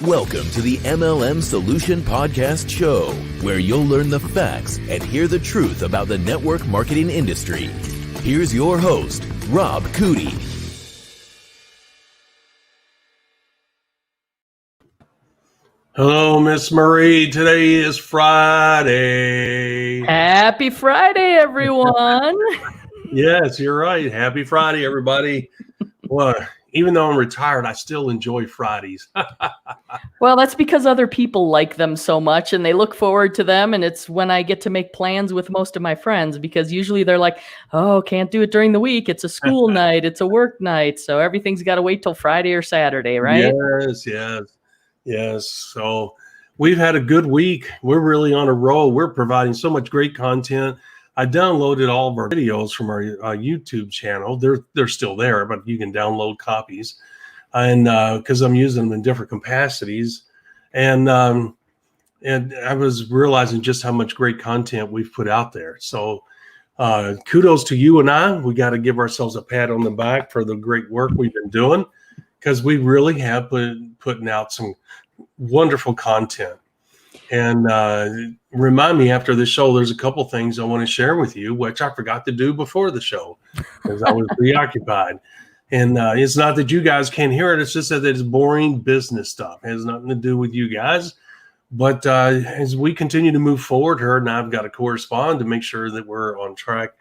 Welcome to the MLM Solution Podcast Show, where you'll learn the facts and hear the truth about the network marketing industry. Here's your host, Rob Cootie. Hello, Miss Marie. Today is Friday. Happy Friday, everyone. Yes, you're right. Happy Friday, everybody. Well, even though I'm retired, I still enjoy Fridays. Well, that's because other people like them so much and they look forward to them. And it's when I get to make plans with most of my friends, because usually they're like, oh, can't do it during the week. It's a school night. It's a work night. So everything's got to wait till Friday or Saturday, right? Yes. So we've had a good week. We're really on a roll. We're providing so much great content. I downloaded all of our videos from our YouTube channel. They're still there, but you can download copies. And because I'm using them in different capacities. And I was realizing just how much great content we've put out there. So kudos to you and I. We got to give ourselves a pat on the back for the great work we've been doing, because we really have putting out some wonderful content. And remind me after the show, there's a couple things I want to share with you, which I forgot to do before the show because I was preoccupied. And it's not that you guys can't hear it. It's just that it's boring business stuff. It has nothing to do with you guys. But as we continue to move forward, her and I've got to correspond to make sure that we're on track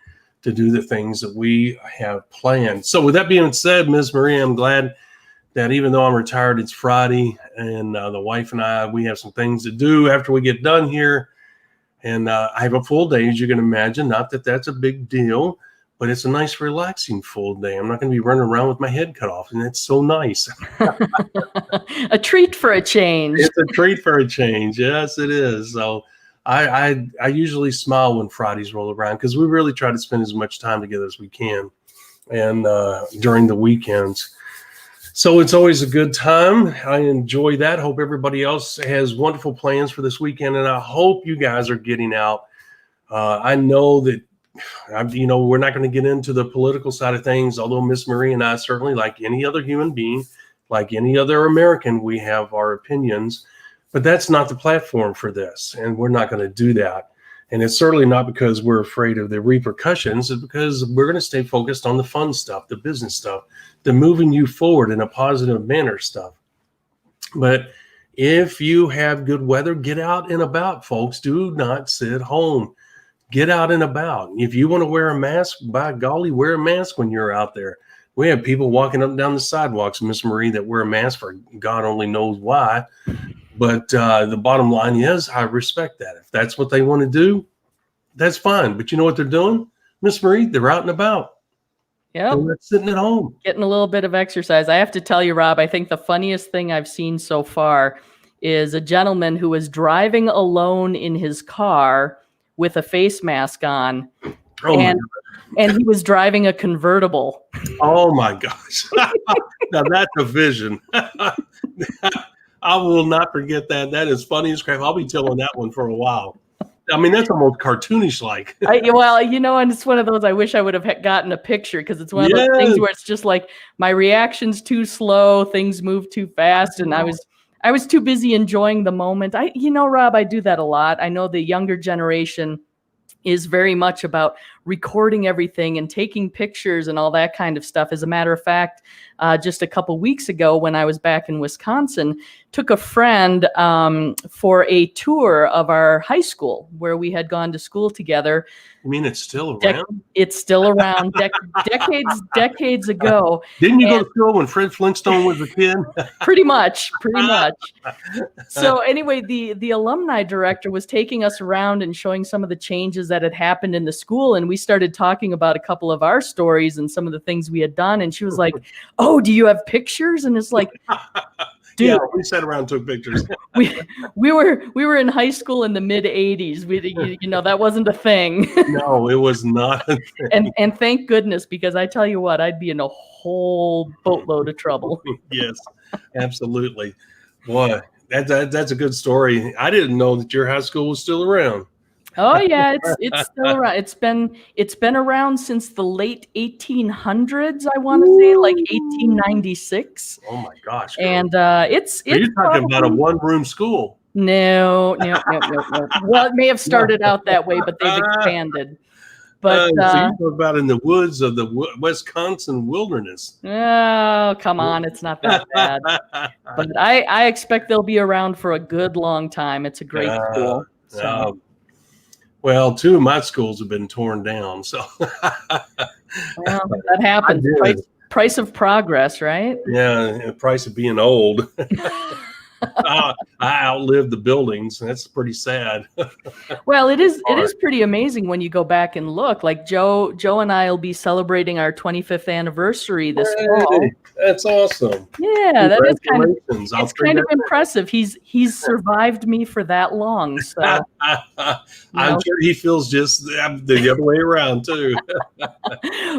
to do the things that we have planned. So with that being said, Ms. Marie, I'm glad that even though I'm retired, it's Friday, and the wife and I, we have some things to do after we get done here. And I have a full day, as you can imagine. Not that that's a big deal, but it's a nice, relaxing full day. I'm not going to be running around with my head cut off, and it's so nice. A treat for a change. It's a treat for a change. Yes, it is. So I usually smile when Fridays roll around, because we really try to spend as much time together as we can, and during the weekends. So it's always a good time. I enjoy that. Hope everybody else has wonderful plans for this weekend, and I hope you guys are getting out. I know that, we're not going to get into the political side of things, although Miss Marie and I, certainly like any other human being, like any other American, we have our opinions, but that's not the platform for this, and we're not going to do that. And it's certainly not because we're afraid of the repercussions. It's because we're going to stay focused on the fun stuff, the business stuff, the moving you forward in a positive manner stuff. But if you have good weather, get out and about, folks. Do not sit home. Get out and about. If you want to wear a mask, by golly, wear a mask when you're out there. We have people walking up and down the sidewalks, Miss Marie, that wear a mask for God only knows why. But the bottom line is, I respect that. If that's what they want to do, that's fine. But you know what they're doing, Miss Marie? They're out and about. Yep. They're not sitting at home. Getting a little bit of exercise. I have to tell you, Rob, I think the funniest thing I've seen so far is a gentleman who was driving alone in his car with a face mask on. And he was driving a convertible. Oh, my gosh. Now, that's a vision. I will not forget that. That is funny as crap. I'll be telling that one for a while. I mean, that's almost cartoonish-like. And it's one of those, I wish I would have gotten a picture, because it's one of those things where it's just like my reaction's too slow, things move too fast, and I was too busy enjoying the moment. Rob, I do that a lot. I know the younger generation is very much about recording everything and taking pictures and all that kind of stuff. As a matter of fact, just a couple weeks ago when I was back in Wisconsin, took a friend for a tour of our high school where we had gone to school together. You mean it's still around? It's still around decades ago. Didn't you go to school when Fred Flintstone was a kid? Pretty much. So anyway, the alumni director was taking us around and showing some of the changes that had happened in the school. And we started talking about a couple of our stories and some of the things we had done. And she was like, oh, do you have pictures? And it's like, dude, yeah, we sat around and took pictures. we were in high school in the mid 80s. That wasn't a thing. No, it was not a thing. And thank goodness, because I tell you what, I'd be in a whole boatload of trouble. Yes, absolutely. Boy, that's a good story. I didn't know that your high school was still around. Oh yeah, it's still around. It's been around since the late 1800s. I want to say like 1896. Oh my gosh, girl. And it's So you're talking about a probably one-room school. no, no, no, no, no. Well, it may have started out that way, but they've expanded. But So you talk about in the woods of the Wisconsin wilderness. oh, come on, it's not that bad. But I expect they'll be around for a good long time. It's a great school. So. Well, two of my schools have been torn down, so Well, that happens. Price of progress, right? yeah, and the price of being old. I outlived the buildings. That's pretty sad. Well, it is pretty amazing when you go back and look. Like Joe and I will be celebrating our 25th anniversary this fall. That's awesome. Yeah, that is kind of I'll impressive. He's survived me for that long. So I'm sure he feels just the other way around too.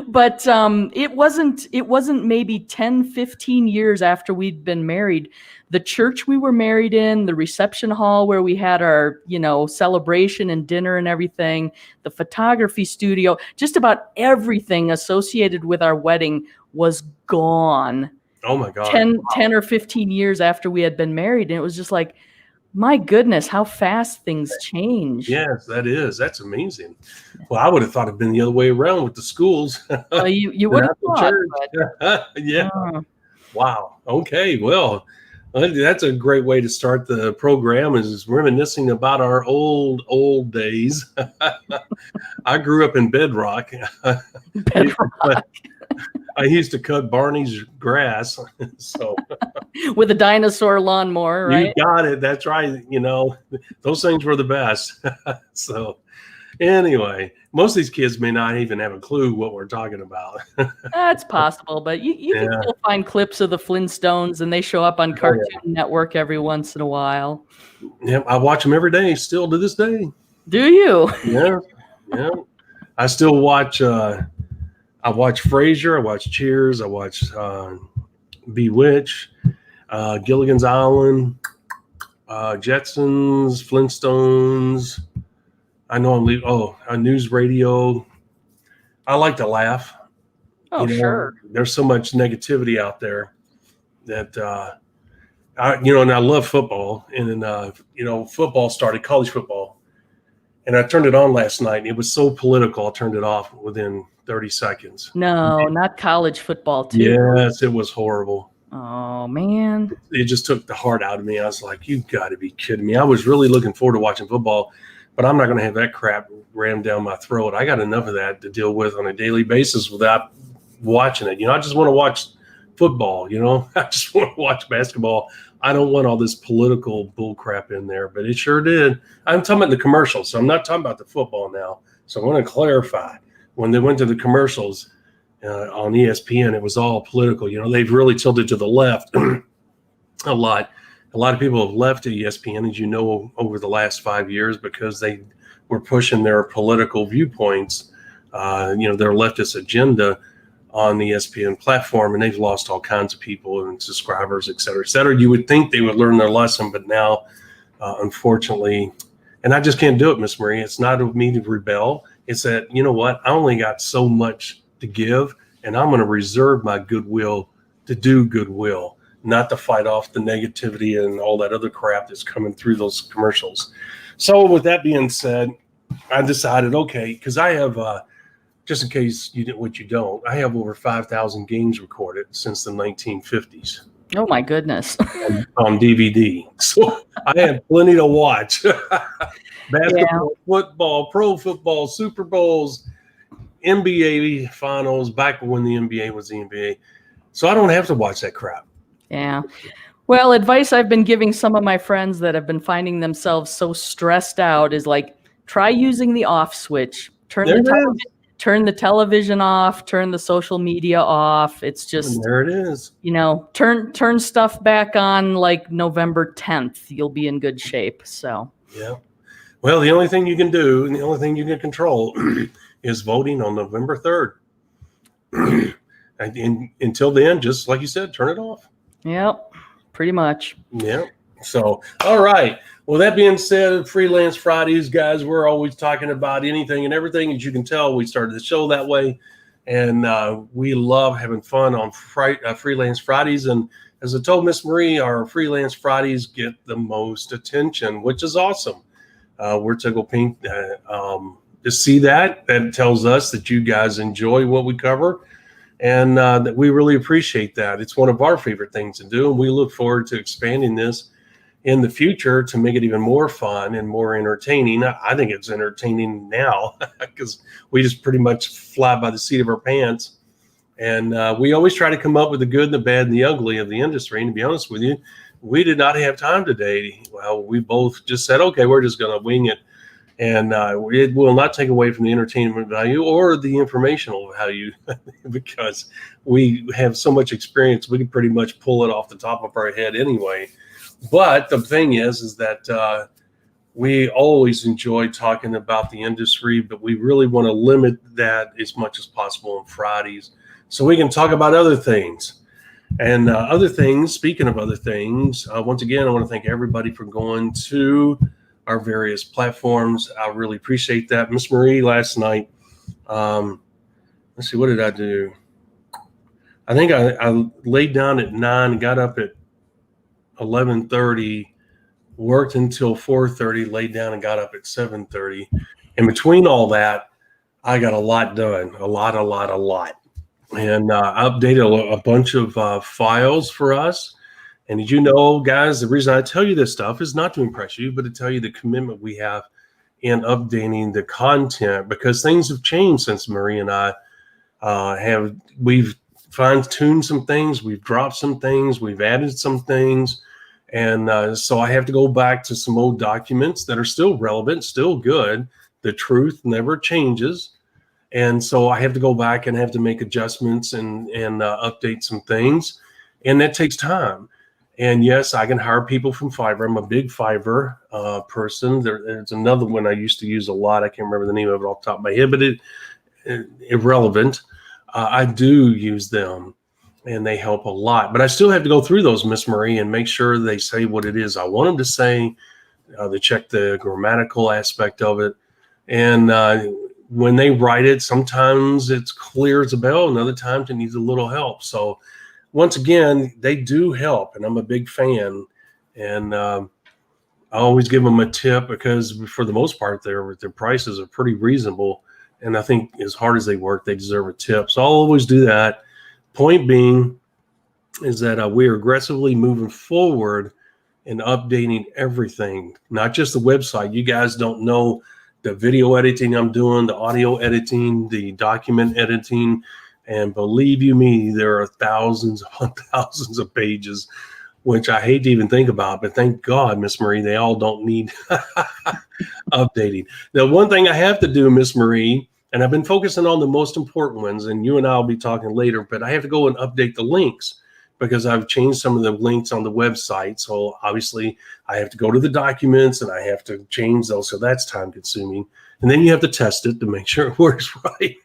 But it wasn't maybe 10, 15 years after we'd been married. The church we were married in, the reception hall where we had our, celebration and dinner and everything, the photography studio, just about everything associated with our wedding was gone. Oh my God. 10 or 15 years after we had been married. And it was just like, my goodness, how fast things change. Yes, that's amazing. Well, I would have thought it'd been the other way around with the schools. Well, you would have thought. Yeah. Wow. Okay. Well, that's a great way to start the program, is reminiscing about our old days. I grew up in Bedrock. I used to cut Barney's grass. So with a dinosaur lawnmower, right? You got it. That's right. Those things were the best. So anyway, most of these kids may not even have a clue what we're talking about. That's possible, but you can still find clips of the Flintstones, and they show up on Cartoon Network every once in a while. Yeah, I watch them every day, still to this day. Do you? Yeah. I still watch. I watch Frasier. I watch Cheers. I watch Bewitched, Gilligan's Island, Jetsons, Flintstones. I know I'm leaving. A news radio. I like to laugh. Oh, sure. There's so much negativity out there that, and I love football. And then, football started, college football. And I turned it on last night, and it was so political, I turned it off within 30 seconds. No, not college football, too. Yes, it was horrible. Oh, man. It just took the heart out of me. I was like, you've got to be kidding me. I was really looking forward to watching football, but I'm not going to have that crap rammed down my throat. I got enough of that to deal with on a daily basis without watching it. I just want to watch football, I just want to watch basketball. I don't want all this political bull crap in there, but it sure did. I'm talking about the commercials, so I'm not talking about the football now. So I want to clarify. When they went to the commercials on ESPN, it was all political. They've really tilted to the left a lot. A lot of people have left ESPN, as you know, over the last 5 years because they were pushing their political viewpoints, their leftist agenda on the ESPN platform, and they've lost all kinds of people and subscribers, et cetera, et cetera. You would think they would learn their lesson, but now, unfortunately, and I just can't do it, Miss Marie. It's not of me to rebel. It's that, you know what? I only got so much to give, and I'm going to reserve my goodwill to do goodwill, not to fight off the negativity and all that other crap that's coming through those commercials. So with that being said, I decided, okay, because I have, just in case you don't, I have over 5,000 games recorded since the 1950s. Oh my goodness. on DVD. So I have plenty to watch. Basketball, football, pro football, Super Bowls, NBA finals, back when the NBA was the NBA. So I don't have to watch that crap. Yeah. Well, advice I've been giving some of my friends that have been finding themselves so stressed out is like, try using the off switch. Turn the television off, turn the social media off. It's just, and there it is. Turn stuff back on like November 10th. You'll be in good shape. So, yeah. Well, the only thing you can do and the only thing you can control is voting on November 3rd. And until then, just like you said, turn it off. Yep, pretty much. Yeah. So, all right. Well, that being said, Freelance Fridays, guys, we're always talking about anything and everything. As you can tell, we started the show that way. And we love having fun on Freelance Fridays. And as I told Miss Marie, our Freelance Fridays get the most attention, which is awesome. We're tickled pink to see that. That tells us that you guys enjoy what we cover, and that we really appreciate that. It's one of our favorite things to do, and we look forward to expanding this in the future to make it even more fun and more entertaining. I think it's entertaining now because we just pretty much fly by the seat of our pants. And we always try to come up with the good, the bad, and the ugly of the industry. And to be honest with you, we did not have time today. Well, we both just said, okay, we're just going to wing it. And it will not take away from the entertainment value or the informational value because we have so much experience. We can pretty much pull it off the top of our head anyway. But the thing is that we always enjoy talking about the industry, but we really want to limit that as much as possible on Fridays so we can talk about other things. And other things, speaking of other things, once again, I want to thank everybody for going to our various platforms. I really appreciate that. Miss Marie, last night, let's see, what did I do? I think I laid down at 9 and got up at 11:30, worked until 4:30, laid down and got up at 7:30. And between all that, I got a lot done, a lot. And I updated a bunch of files for us. And as you know, guys, the reason I tell you this stuff is not to impress you, but to tell you the commitment we have in updating the content, because things have changed since Marie and I we've fine-tuned some things, we've dropped some things, we've added some things. And so I have to go back to some old documents that are still relevant, still good. The truth never changes. And so I have to go back and have to make adjustments and update some things. And that takes time. And yes, I can hire people from Fiverr. I'm a big Fiverr person. There's another one I used to use a lot. I can't remember the name of it off the top of my head, but irrelevant. I do use them. And they help a lot. But I still have to go through those, Miss Marie, and make sure they say what it is I want them to say. They check the grammatical aspect of it. And when they write it, sometimes it's clear as a bell, and other times it needs a little help. So once again, they do help, and I'm a big fan. And I always give them a tip because for the most part, their prices are pretty reasonable. And I think as hard as they work, they deserve a tip. So I'll always do that. Point being is that we are aggressively moving forward and updating everything, not just the website. You guys don't know the video editing I'm doing, the audio editing, the document editing. And believe you me, there are thousands upon thousands of pages, which I hate to even think about. But thank God, Miss Marie, they all don't need updating. Now, one thing I have to do, Miss Marie, and I've been focusing on the most important ones, and you and I will be talking later, but I have to go and update the links because I've changed some of the links on the website. So obviously I have to go to the documents and I have to change those. So that's time consuming. And then you have to test it to make sure it works right.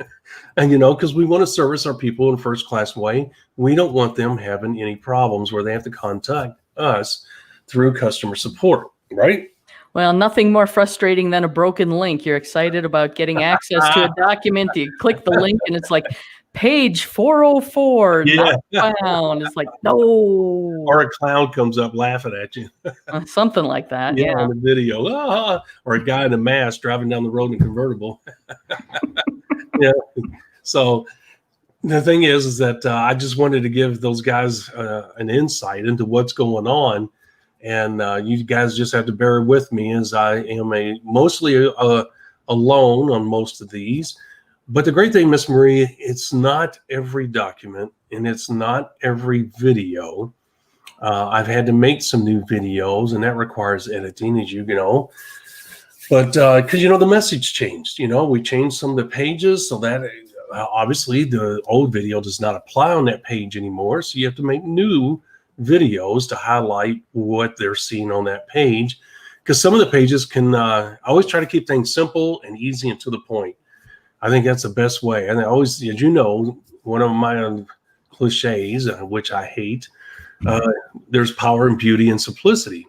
And, because we want to service our people in a first class way. We don't want them having any problems where they have to contact us through customer support, right? Well, nothing more frustrating than a broken link. You're excited about getting access to a document. You click the link and it's like page 404, not found. It's like, no. Or a clown comes up laughing at you. Something like that. Yeah. On the video. Or a guy in a mask driving down the road in a convertible. Yeah. So the thing is that I just wanted to give those guys an insight into what's going on. And you guys just have to bear with me as I am mostly alone on most of these. But the great thing, Miss Marie, it's not every document and it's not every video. I've had to make some new videos, and that requires editing, as you know. But because, the message changed. We changed some of the pages so that obviously the old video does not apply on that page anymore. So you have to make new videos to highlight what they're seeing on that page, because some of the pages can I always try to keep things simple and easy and to the point. I think that's the best way. And I always, as you know, one of my cliches, which I hate, there's power and beauty and simplicity.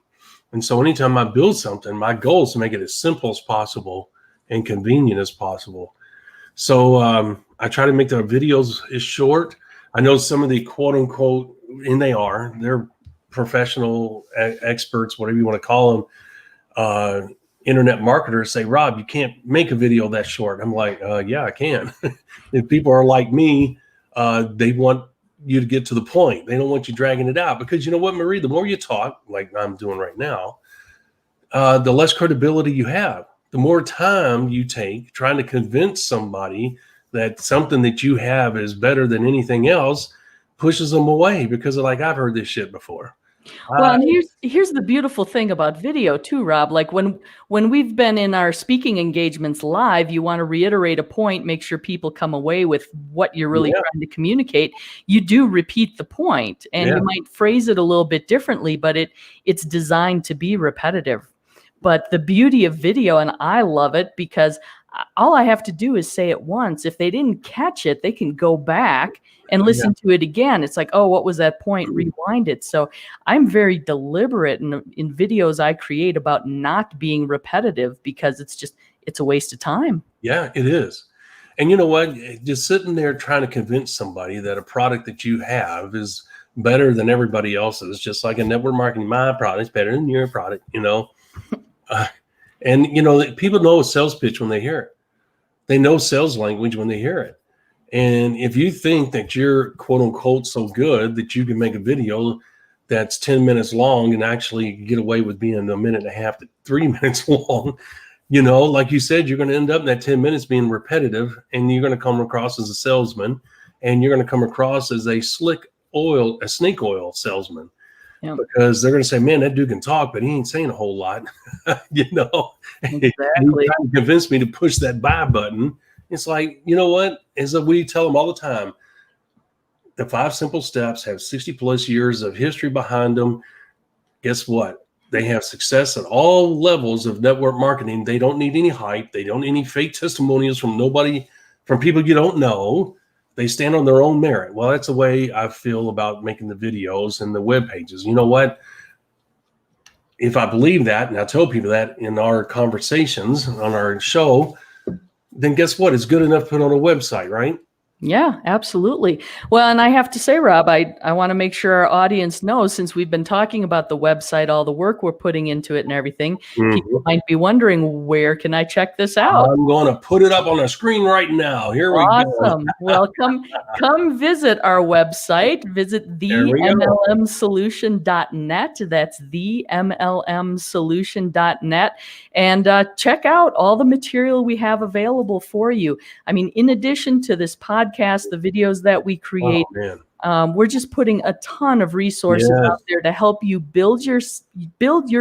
And so anytime I build something, my goal is to make it as simple as possible and convenient as possible. So I try to make the videos as short. I know some of the quote unquote, and they're professional experts, whatever you want to call them, internet marketers say, Rob, you can't make a video that short. I'm like, yeah, I can. If people are like me, they want you to get to the point. They don't want you dragging it out, because you know what, Marie, the more you talk, like I'm doing right now, the less credibility you have. The more time you take trying to convince somebody that something that you have is better than anything else pushes them away, because they're like, I've heard this shit before. Well, and here's the beautiful thing about video too, Rob. Like when we've been in our speaking engagements live, you want to reiterate a point, make sure people come away with what you're really trying to communicate. You do repeat the point, and you might phrase it a little bit differently, but it's designed to be repetitive. But the beauty of video, and I love it, because all I have to do is say it once. If they didn't catch it, they can go back and listen to it again. It's like, oh, what was that point? Rewind it. So I'm very deliberate in videos I create about not being repetitive, because it's a waste of time. Yeah, it is. And you know what? Just sitting there trying to convince somebody that a product that you have is better than everybody else's, just like in network marketing, my product's better than your product, and people know a sales pitch when they hear it. They know sales language when they hear it. And if you think that you're quote unquote so good that you can make a video that's 10 minutes long and actually get away with being a minute and a half to 3 minutes long, like you said, you're going to end up in that 10 minutes being repetitive, and you're going to come across as a salesman, and you're going to come across as a snake oil salesman. Yeah. Because they're going to say, man, that dude can talk, but he ain't saying a whole lot. Exactly. He's trying to convince me to push that buy button. It's like, you know what? As we tell them all the time, the 5 simple steps have 60 plus years of history behind them. Guess what? They have success at all levels of network marketing. They don't need any hype. They don't need any fake testimonials from people you don't know. They stand on their own merit. Well, that's the way I feel about making the videos and the web pages. You know what? If I believe that, and I tell people that in our conversations on our show, then guess what? It's good enough to put on a website, right? Yeah, absolutely. Well, and I have to say, Rob, I want to make sure our audience knows, since we've been talking about the website, all the work we're putting into it and everything, people might be wondering, where can I check this out? I'm going to put it up on the screen right now. Here we go. Awesome. Well, come visit our website. Visit themlmsolution.net. That's themlmsolution.net. And check out all the material we have available for you. I mean, in addition to this podcast, the videos that we create, we're just putting a ton of resources out there to help you build your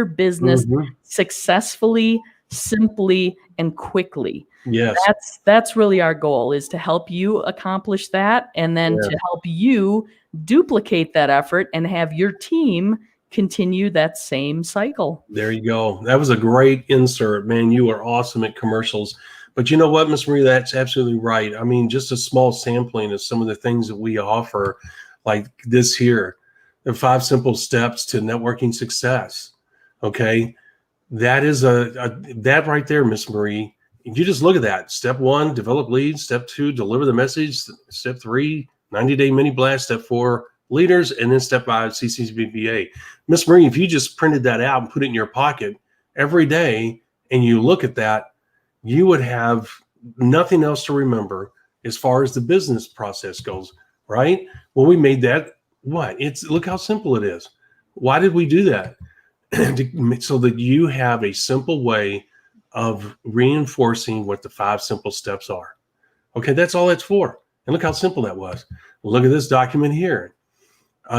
business successfully, simply, and quickly. Yes, that's really our goal, is to help you accomplish that, and then to help you duplicate that effort and have your team continue that same cycle. There you go. That was a great insert, man. You are awesome at commercials. But you know what, Miss Marie, that's absolutely right. I mean, just a small sampling of some of the things that we offer, like this here, the 5 simple steps to networking success. Okay. That is that right there, Miss Marie. You just look at that. Step 1, develop leads. Step 2, deliver the message. Step 3, 90-day mini blast. Step 4, leaders. And then step 5, CCBBA. Miss Marie, if you just printed that out and put it in your pocket every day, and you look at that, you would have nothing else to remember as far as the business process goes, right? Well, we made that, look how simple it is. Why did we do that? So that you have a simple way of reinforcing what the 5 simple steps are. Okay, that's all that's for. And look how simple that was. Look at this document here.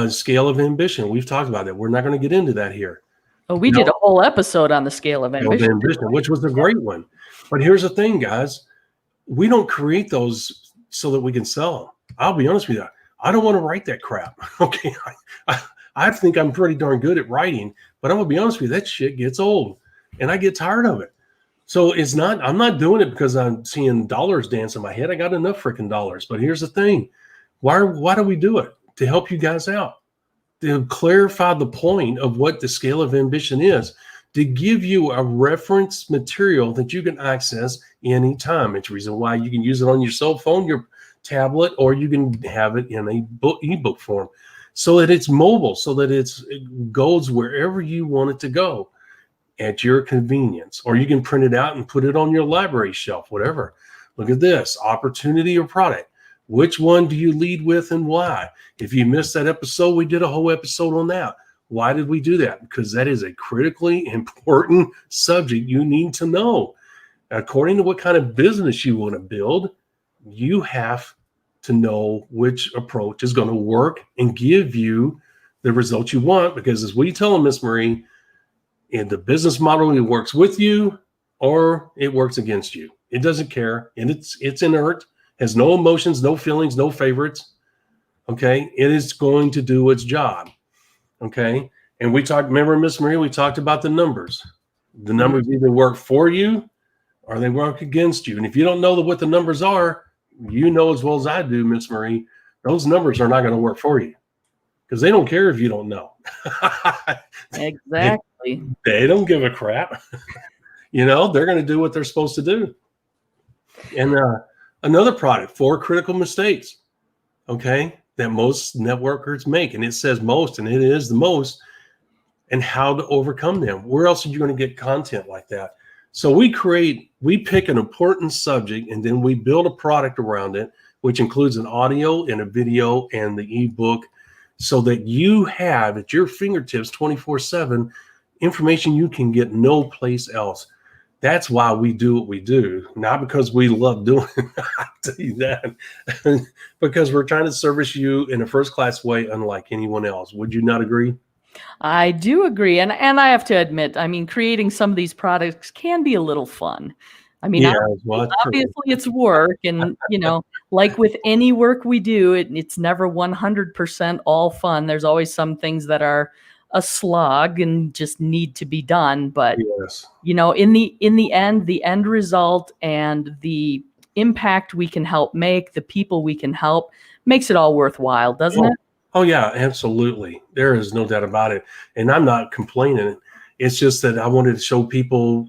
Scale of ambition. We've talked about that. We're not going to get into that here. Oh, we did a whole episode on the scale of ambition, which was a great one. But here's the thing, guys. We don't create those so that we can sell them. I'll be honest with you. I don't want to write that crap. Okay. I think I'm pretty darn good at writing, but I'm going to be honest with you, that shit gets old and I get tired of it. So I'm not doing it because I'm seeing dollars dance in my head. I got enough freaking dollars. But here's the thing. Why do we do it? To help you guys out. to clarify the point of what the scale of ambition is, to give you a reference material that you can access anytime. It's the reason why you can use it on your cell phone, your tablet, or you can have it in a book, ebook form, so that it's mobile, so that it goes wherever you want it to go at your convenience. Or you can print it out and put it on your library shelf, whatever. Look at this, opportunity or product. Which one do you lead with and why? If you missed that episode, we did a whole episode on that. Why did we do that? Because that is a critically important subject you need to know. According to what kind of business you want to build, you have to know which approach is going to work and give you the results you want. Because as we tell them, Miss Marie, in the business model, it works with you or it works against you. It doesn't care. And it's inert, has no emotions, no feelings, no favorites. Okay. It is going to do its job. Okay. And we talked, remember, Miss Marie, we talked about the numbers. The numbers either work for you or they work against you. And if you don't know what the numbers are, you know as well as I do, Miss Marie, those numbers are not going to work for you because they don't care if you don't know. Exactly. They don't give a crap. They're going to do what they're supposed to do. And another product, 4 critical mistakes, okay, that most networkers make. And it says most, and it is the most, and how to overcome them. Where else are you going to get content like that? So we pick an important subject, and then we build a product around it, which includes an audio and a video and the ebook, so that you have at your fingertips 24/7 information you can get no place else. That's why we do what we do, not because we love doing it. I'll tell you that, because we're trying to service you in a first-class way, unlike anyone else. Would you not agree? I do agree. And I have to admit, I mean, creating some of these products can be a little fun. I mean, Yeah, well, obviously it's work. And, like with any work we do, it's never 100% all fun. There's always some things that are a slog and just need to be done. But, yes. in the end, the end result and the impact we can help make, the people we can help, makes it all worthwhile, doesn't it? Oh, yeah, absolutely. There is no doubt about it. And I'm not complaining. It's just that I wanted to show people,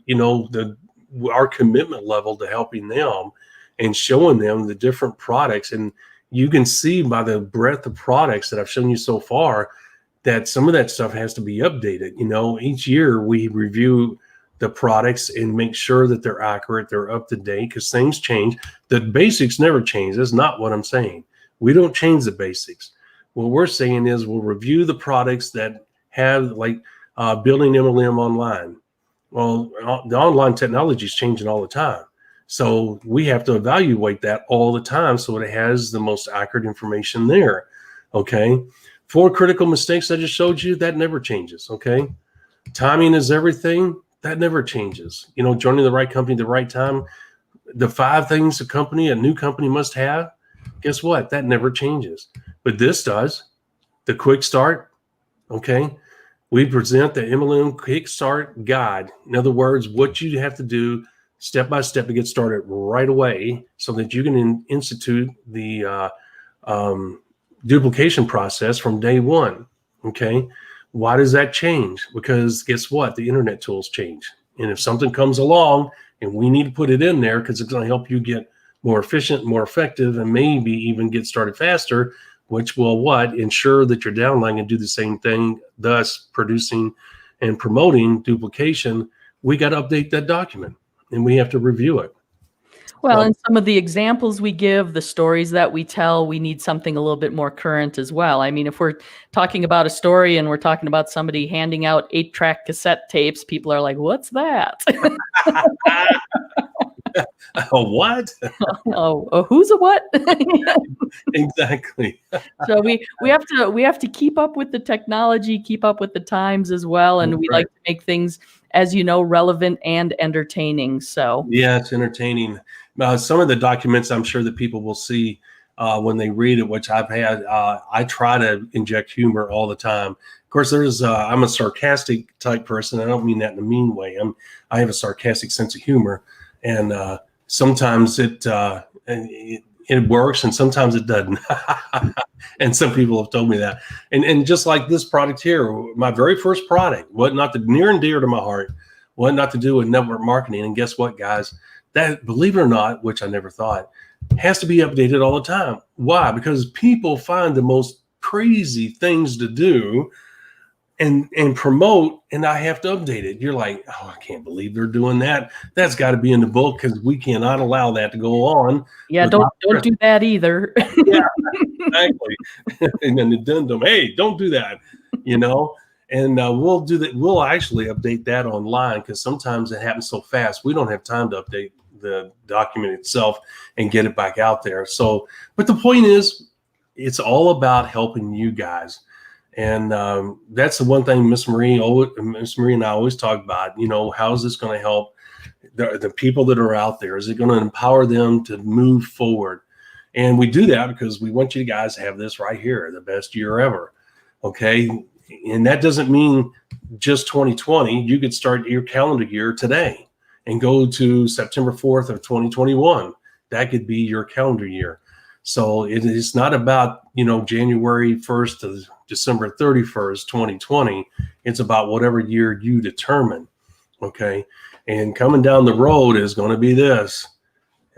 our commitment level to helping them and showing them the different products. And you can see by the breadth of products that I've shown you so far that some of that stuff has to be updated. Each year we review the products and make sure that they're accurate, they're up to date, because things change. The basics never change. That's not what I'm saying. We don't change the basics. What we're saying is we'll review the products that have, like, building MLM online. Well, the online technology is changing all the time. So we have to evaluate that all the time so it has the most accurate information there. Okay. 4 critical mistakes I just showed you, that never changes. Okay. Timing is everything. That never changes. Joining the right company at the right time. The 5 things a new company must have. Guess what? That never changes. But this does. The quick start. Okay. We present the MLM quick start guide. In other words, what you have to do step by step to get started right away so that you can institute the duplication process from day one. Okay. Why does that change? Because guess what? The internet tools change. And if something comes along and we need to put it in there because it's going to help you get more efficient, more effective, and maybe even get started faster, which will ensure that your downline can do the same thing, thus producing and promoting duplication. We got to update that document and we have to review it. Well, and some of the examples we give, the stories that we tell, we need something a little bit more current as well. I mean, if we're talking about a story and we're talking about somebody handing out 8-track cassette tapes, people are like, what's that? What? Who's a what? Exactly. So we have to keep up with the technology, keep up with the times as well, and we like to make things, as you know, relevant and entertaining. So yeah, it's entertaining. Some of the documents I'm sure that people will see when they read it, which I've had, I try to inject humor all the time. Of course, I'm a sarcastic type person. I don't mean that in a mean way. I have a sarcastic sense of humor, and sometimes it it works, and sometimes it doesn't. And some people have told me that. And just like this product here, my very first product, what not the near and dear to my heart, what not to do with network marketing. And guess what, guys? That, believe it or not, which I never thought, has to be updated all the time. Why? Because people find the most crazy things to do and promote, and I have to update it. You're like, oh, I can't believe they're doing that. That's got to be in the book, because we cannot allow that to go on. Yeah, don't do that either. Yeah, exactly. And an addendum, hey, don't do that, and we'll do that. We'll actually update that online, because sometimes it happens so fast we don't have time to update the document itself and get it back out there. So, but the point is, it's all about helping you guys. And that's the one thing Miss Marie and I always talk about. How is this going to help the people that are out there? Is it going to empower them to move forward? And we do that because we want you guys to have this right here, the best year ever. Okay. And that doesn't mean just 2020. You could start your calendar year today and go to September 4th of 2021. That could be your calendar year. So it is not about, January 1st to December 31st, 2020. It's about whatever year you determine. Okay. And coming down the road is going to be this.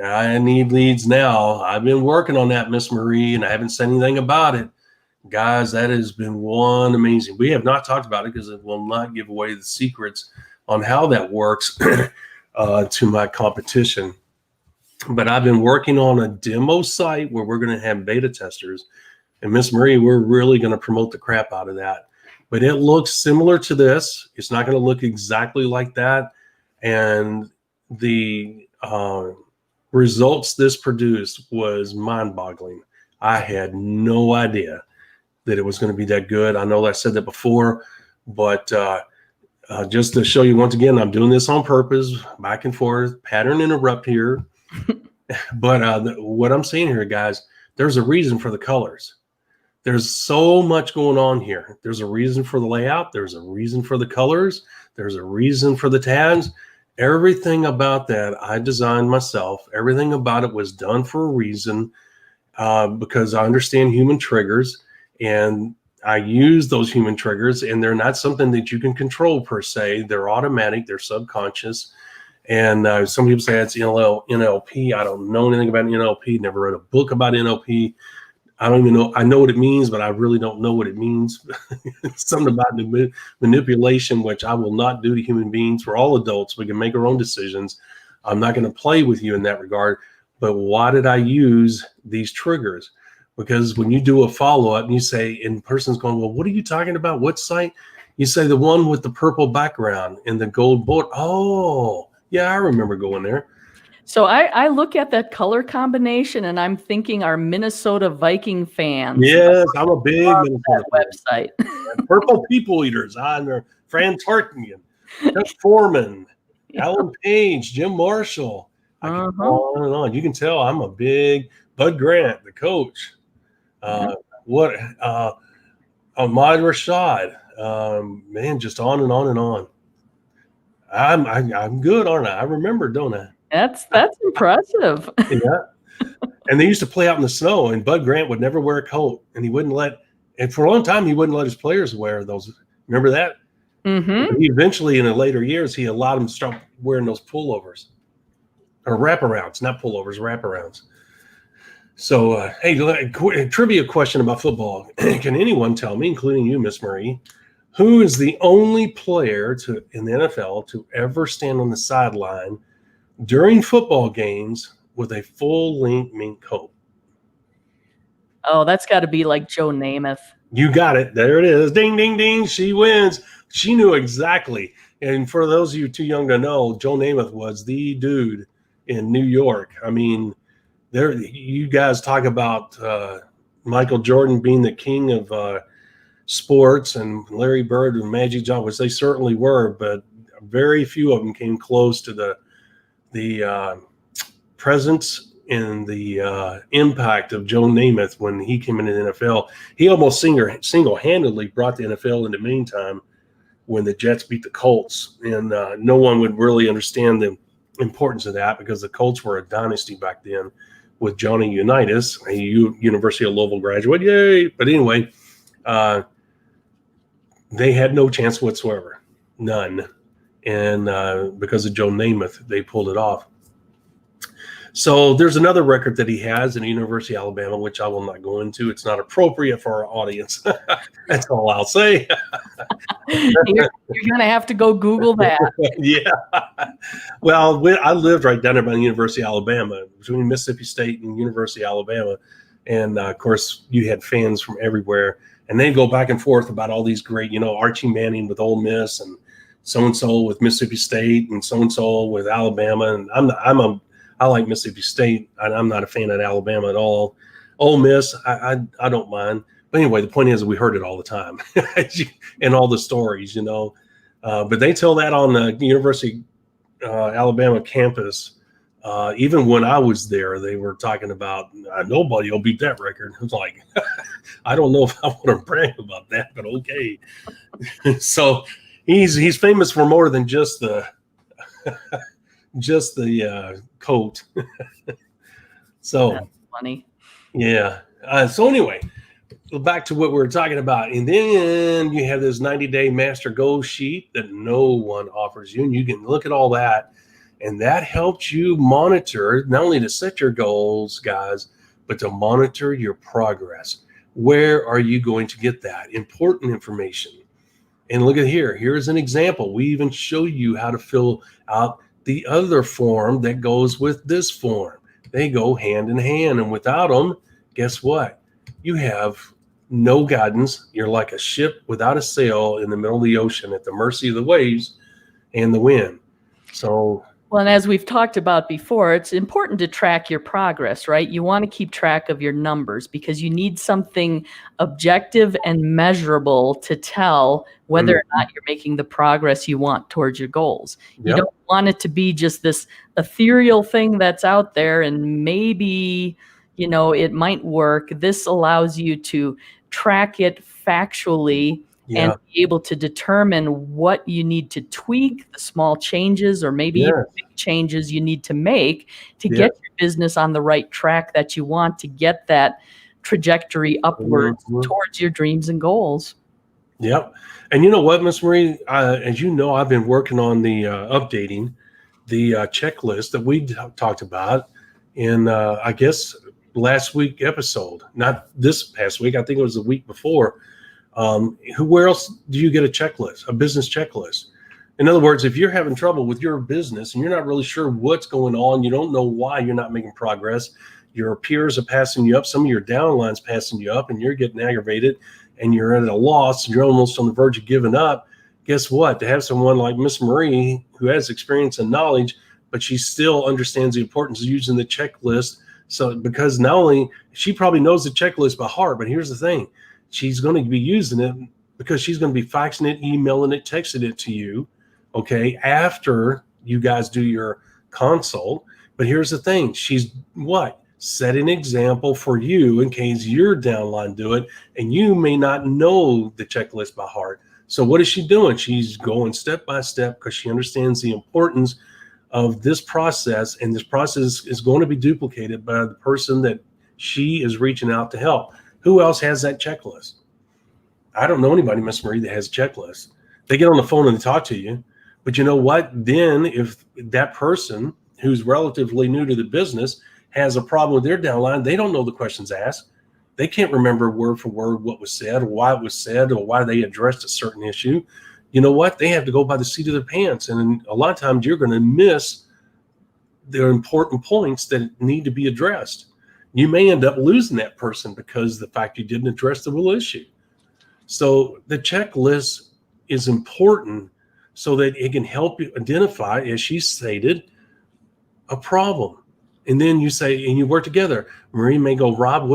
I need leads now. I've been working on that, Miss Marie, and I haven't said anything about it. Guys, that has been one amazing. We have not talked about it because it will not give away the secrets on how that works to my competition. But I've been working on a demo site where we're going to have beta testers. And Miss Marie, we're really going to promote the crap out of that. But it looks similar to this. It's not going to look exactly like that. And the results this produced was mind-boggling. I had no idea that it was going to be that good. I know I said that before, but just to show you once again, I'm doing this on purpose, back and forth, pattern interrupt here. But what I'm saying here, guys, there's a reason for the colors. There's so much going on here. There's a reason for the layout. There's a reason for the colors. There's a reason for the tabs. Everything about that I designed myself. Everything about it was done for a reason, because I understand human triggers, and I use those human triggers, and they're not something that you can control per se. They're automatic. They're subconscious. And some people say it's NLP. I don't know anything about NLP. Never read a book about NLP. I don't even know. I know what it means, but I really don't know what it means. Something about manipulation, which I will not do to human beings. We're all adults. We can make our own decisions. I'm not going to play with you in that regard. But why did I use these triggers? Because when you do a follow-up and you say, and the person's going, well, what are you talking about? What site? You say the one with the purple background and the gold board. Oh, yeah, I remember going there. So I look at that color combination and I'm thinking our Minnesota Viking fans. Yes, I'm a big Minnesota website. Purple People Eaters. I'm Fran Tarkenton, Chuck Foreman, Alan Page, Jim Marshall. I can go on and on. You can tell I'm a big Bud Grant, the coach. Ahmad Rashad. Man, just on and on and on. I'm good, aren't I? I remember, don't I? That's impressive. Yeah. And they used to play out in the snow, and Bud Grant would never wear a coat, and and for a long time, he wouldn't let his players wear those. Remember that? Mm-hmm. He eventually, in the later years, he allowed them to start wearing those pullovers or wraparounds, not pullovers, wraparounds. So, hey, trivia question about football. Can anyone tell me, including you, Miss Marie, who is the only player in the NFL to ever stand on the sideline during football games with a full-length mink coat? Oh, that's got to be like Joe Namath. You got it. There it is. Ding, ding, ding. She wins. She knew exactly. And for those of you too young to know, Joe Namath was the dude in New York. I mean, you guys talk about Michael Jordan being the king of sports and Larry Bird and Magic Johnson, which they certainly were, but very few of them came close to the presence and the impact of Joe Namath when he came into the NFL. He almost single-handedly brought the NFL into main time when the Jets beat the Colts. And no one would really understand the importance of that because the Colts were a dynasty back then. with Johnny Unitas, a University of Louisville graduate. Yay! But anyway, they had no chance whatsoever, none. And because of Joe Namath, they pulled it off. So there's another record that he has in the University of Alabama, which I will not go into. It's not appropriate for our audience. That's all I'll say. You're going to have to go Google that. Yeah. Well, I lived right down there by the University of Alabama, between Mississippi State and University of Alabama. And, of course, you had fans from everywhere. And they go back and forth about all these great, Archie Manning with Ole Miss and so-and-so with Mississippi State and so-and-so with Alabama. And I like Mississippi State. I'm not a fan of Alabama at all. Ole Miss, I don't mind. But anyway, the point is we heard it all the time and all the stories, But they tell that on the University Alabama campus. Even when I was there, they were talking about nobody will beat that record. I was like, I don't know if I want to brag about that, but okay. So he's famous for more than just the coat. So that's funny. Yeah. So anyway, back to what we were talking about. And then you have this 90-day master goal sheet that no one offers you. And you can look at all that. And that helps you monitor, not only to set your goals, guys, but to monitor your progress. Where are you going to get that important information? And look at here. Here's an example. We even show you how to fill out the other form that goes with this form. They go hand in hand. And without them, guess what? You have no guidance. You're like a ship without a sail in the middle of the ocean at the mercy of the waves and the wind. So, well, and as we've talked about before, it's important to track your progress, right? You want to keep track of your numbers because you need something objective and measurable to tell whether or not you're making the progress you want towards your goals. You don't want it to be just this ethereal thing that's out there and maybe, it might work. This allows you to track it factually and be able to determine what you need to tweak, the small changes or maybe even big changes you need to make to get your business on the right track that you want to get that trajectory upwards towards your dreams and goals. Yep. And you know what, Miss Marie, as you know, I've been working on the updating the checklist that we talked about in, I guess, last week episode, not this past week. I think it was the week before. Where else do you get a checklist, a business checklist? In other words, if you're having trouble with your business and you're not really sure what's going on, you don't know why you're not making progress, your peers are passing you up, some of your downlines passing you up, and you're getting aggravated and you're at a loss and you're almost on the verge of giving up. Guess what? To have someone like Miss Marie who has experience and knowledge, but she still understands the importance of using the checklist. So because not only she probably knows the checklist by heart, but here's the thing. She's going to be using it because she's going to be faxing it, emailing it, texting it to you, okay, after you guys do your consult. But here's the thing. She's what? Set an example for you in case your downline do it, and you may not know the checklist by heart. So what is she doing? She's going step by step because she understands the importance of this process, and this process is going to be duplicated by the person that she is reaching out to help. Who else has that checklist? I don't know anybody, Miss Marie, that has a checklist. They get on the phone and they talk to you. But you know what? Then if that person who's relatively new to the business has a problem with their downline, they don't know the questions asked. They can't remember word for word what was said or why it was said or why they addressed a certain issue. You know what? They have to go by the seat of their pants. And a lot of times you're going to miss the important points that need to be addressed. You may end up losing that person because of the fact you didn't address the real issue. So the checklist is important so that it can help you identify, as she stated, a problem. And then you say, and you work together. Marie may go, Rob,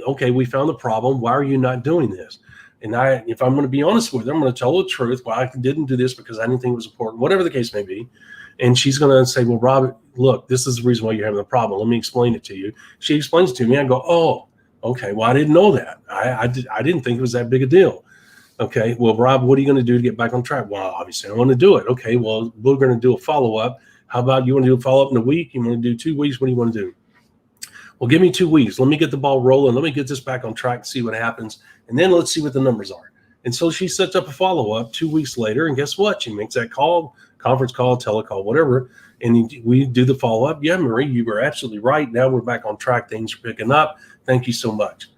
okay, we found the problem. Why are you not doing this? And if I'm going to be honest with her, I'm going to tell the truth. Well, I didn't do this because I didn't think it was important, whatever the case may be. And she's going to say, well, Rob, look, this is the reason why you're having the problem. Let me explain it to you. She explains it to me. I go, oh, okay. Well, I didn't know that. I didn't think it was that big a deal. Okay. Well, Rob, what are you going to do to get back on track? Well, obviously I want to do it. Okay. Well, we're going to do a follow-up. How about you want to do a follow-up in a week? You want to do 2 weeks? What do you want to do? Well, give me 2 weeks. Let me get the ball rolling. Let me get this back on track, see what happens. And then let's see what the numbers are. And so she sets up a follow-up 2 weeks later. And guess what? She makes that call, conference call, telecall, whatever. And we do the follow-up. Yeah, Marie, you were absolutely right. Now we're back on track. Things are picking up. Thank you so much.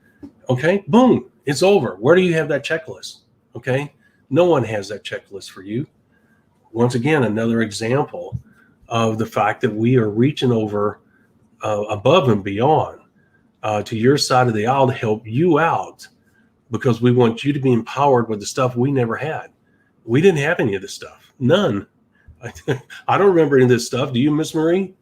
Okay, boom, it's over. Where do you have that checklist? Okay, no one has that checklist for you. Once again, another example of the fact that we are reaching over above and beyond to your side of the aisle to help you out, because we want you to be empowered with the stuff we never had. We didn't have any of this stuff. None. I don't remember any of this stuff. Do you, Miss Marie?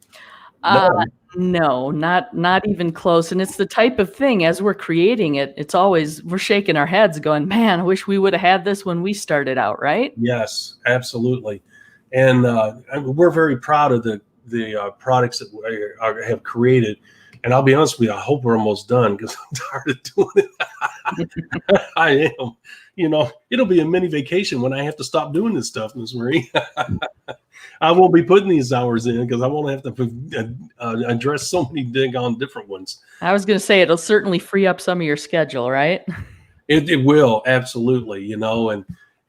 No, not even close. And it's the type of thing, as we're creating it, it's always, we're shaking our heads going, man, I wish we would have had this when we started out, right? Yes, absolutely. And we're very proud of the products that we have created. And I'll be honest with you, I hope we're almost done, because I'm tired of doing it. I am. You know, it'll be a mini vacation when I have to stop doing this stuff, Miss Marie. I won't be putting these hours in, because I won't have to address so many different ones. I was going to say, it'll certainly free up some of your schedule, right? It will, absolutely. You know, and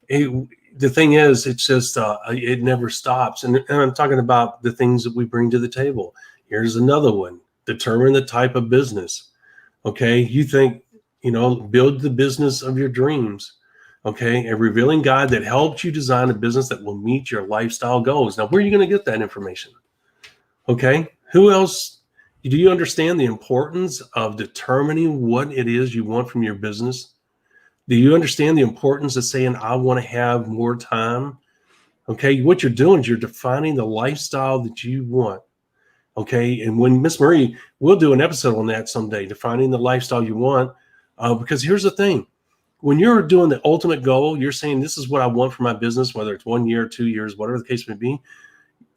the thing is, it's just it never stops. And I'm talking about the things that we bring to the table. Here's another one. Determine the type of business. Okay, you think, you know, build the business of your dreams. Okay, a revealing guide that helps you design a business that will meet your lifestyle goals. Now, where are you going to get that information? Okay, who else? Do you understand the importance of determining what it is you want from your business? Do you understand the importance of saying, I want to have more time? Okay, what you're doing is you're defining the lifestyle that you want. Okay, and when Miss Marie, we'll do an episode on that someday, defining the lifestyle you want. Because here's the thing. When you're doing the ultimate goal, you're saying, this is what I want for my business, whether it's 1 year, 2 years, whatever the case may be.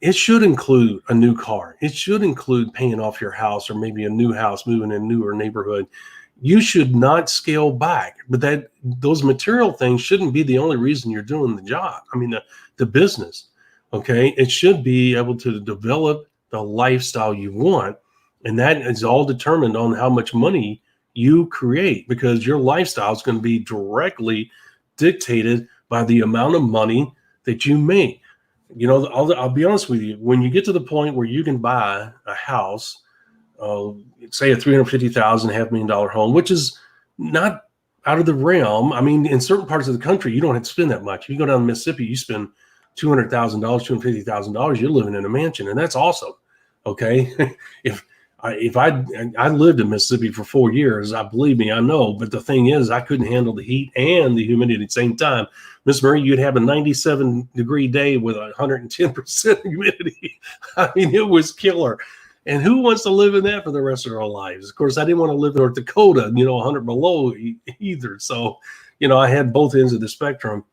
It should include a new car. It should include paying off your house, or maybe a new house, moving in a newer neighborhood. You should not scale back, but those material things shouldn't be the only reason you're doing the job. I mean, the business. Okay, it should be able to develop the lifestyle you want, and that is all determined on how much money you create, because your lifestyle is going to be directly dictated by the amount of money that you make. You know, I'll be honest with you. When you get to the point where you can buy a house, say a $350,000, $500,000 home, which is not out of the realm. I mean, in certain parts of the country, you don't have to spend that much. If you go down to Mississippi, you spend $200,000, $250,000, you're living in a mansion, and that's awesome. Okay, if I lived in Mississippi for 4 years, believe me, I know. But the thing is, I couldn't handle the heat and the humidity at the same time. Miss Marie, you'd have a 97-degree day with 110% humidity. I mean, it was killer. And who wants to live in that for the rest of their lives? Of course, I didn't want to live in North Dakota, 100 below either. So, I had both ends of the spectrum.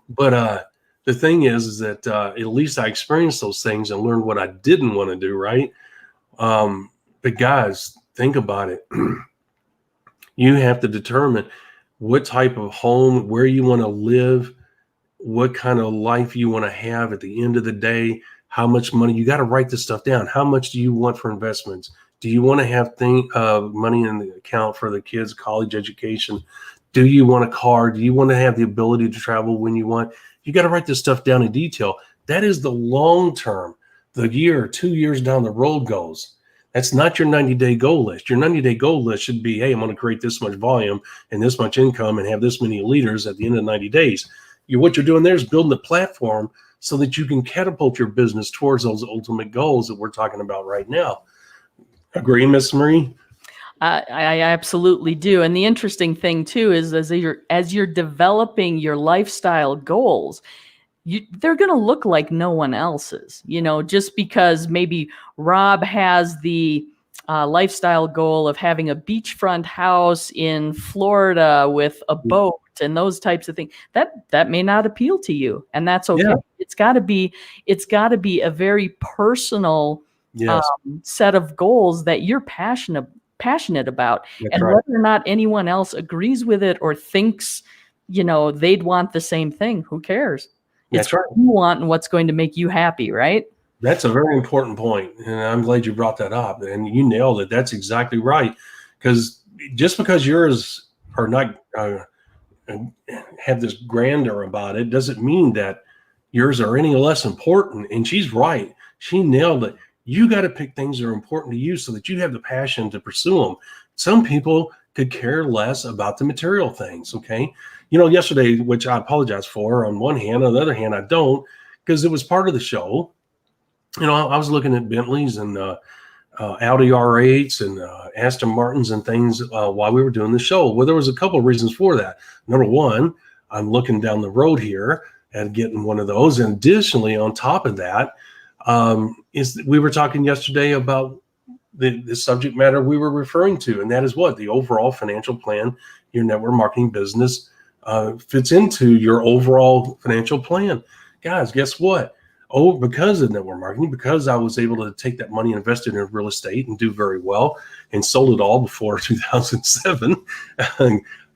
But the thing is that at least I experienced those things and learned what I didn't want to do, right? But guys, think about it. You have to determine what type of home, where you want to live, what kind of life you want to have at the end of the day, how much money. You got to write this stuff down. How much do you want for investments? Do you want to have money in the account for the kids' college education? Do you want a car? Do you want to have the ability to travel when you want? You got to write this stuff down in detail. That is the long term, the year, 2 years down the road goals. That's not your 90-day goal list. Your 90-day goal list should be, hey, I'm going to create this much volume and this much income and have this many leaders at the end of 90 days. What you're doing there is building a platform so that you can catapult your business towards those ultimate goals that we're talking about right now. Agree, Miss Marie? I absolutely do. And the interesting thing too is as you're developing your lifestyle goals, they're going to look like no one else's, just because maybe Rob has the lifestyle goal of having a beachfront house in Florida with a boat and those types of things. That may not appeal to you, and that's okay. Yeah. It's got to be a very personal set of goals that you're passionate about. That's and right. Whether or not anyone else agrees with it or thinks, they'd want the same thing, who cares? It's what you want and what's going to make you happy, right? That's a very important point, and I'm glad you brought that up. And you nailed it. That's exactly right. Because just because yours are not have this grandeur about it doesn't mean that yours are any less important. And she's right. She nailed it. You got to pick things that are important to you so that you have the passion to pursue them. Some people could care less about the material things. Okay. Yesterday, which I apologize for on one hand, on the other hand, I don't, because it was part of the show. I was looking at Bentleys and Audi R8s and Aston Martins and things while we were doing the show. Well, there was a couple of reasons for that. Number one, I'm looking down the road here at getting one of those. And additionally, on top of that, we were talking yesterday about the subject matter we were referring to, and that is what the overall financial plan your network marketing business fits into your overall financial plan. Guys, guess what? Oh, because of network marketing, because I was able to take that money and invest it in real estate and do very well and sold it all before 2007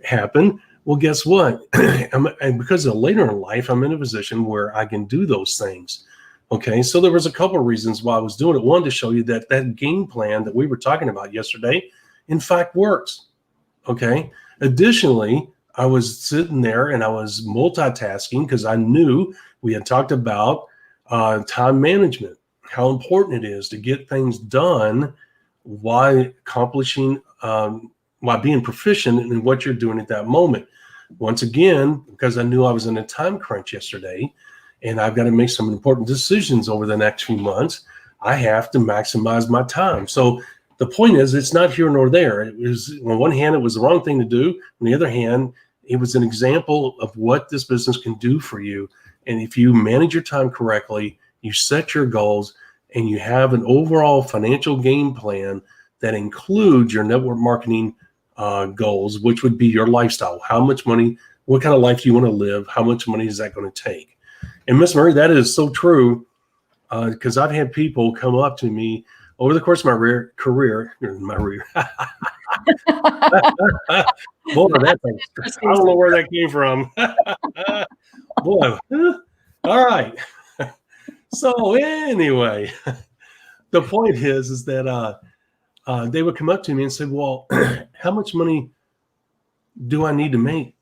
happened. Well, guess what? And because of later in life, I'm in a position where I can do those things. Okay, so there was a couple of reasons why I was doing it. One, to show you that that game plan that we were talking about yesterday, in fact, works. Okay. Additionally, I was sitting there and I was multitasking because I knew we had talked about time management, how important it is to get things done while accomplishing, while being proficient in what you're doing at that moment. Once again, because I knew I was in a time crunch yesterday and I've got to make some important decisions over the next few months, I have to maximize my time. So the point is, it's not here nor there. It was, on one hand, it was the wrong thing to do. On the other hand, it was an example of what this business can do for you. And if you manage your time correctly, you set your goals, and you have an overall financial game plan that includes your network marketing goals, which would be your lifestyle. How much money, what kind of life you want to live, how much money is that going to take? And Miss Murray, that is so true, because I've had people come up to me over the course of my career. Boy, I don't know where that came from. Boy, all right. So anyway, the point is that they would come up to me and say, "Well, how much money do I need to make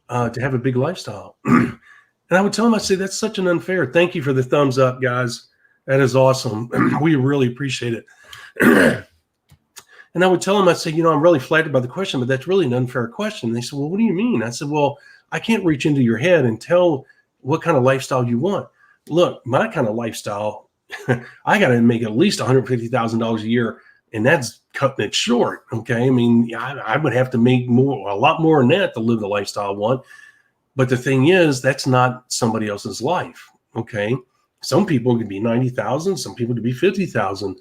to have a big lifestyle?" And I would tell them, I say, "That's such an unfair." Thank you for the thumbs up, guys. That is awesome. We really appreciate it. And I would tell them, I say, I'm really flattered by the question, but that's really an unfair question. And they said, "Well, what do you mean?" I said, "Well, I can't reach into your head and tell what kind of lifestyle you want. Look, my kind of lifestyle, I got to make at least $150,000 a year, and that's cutting it short." Okay. I mean, I would have to make a lot more than that to live the lifestyle I want. But the thing is, that's not somebody else's life. Okay. Some people could be 90,000, some people could be 50,000.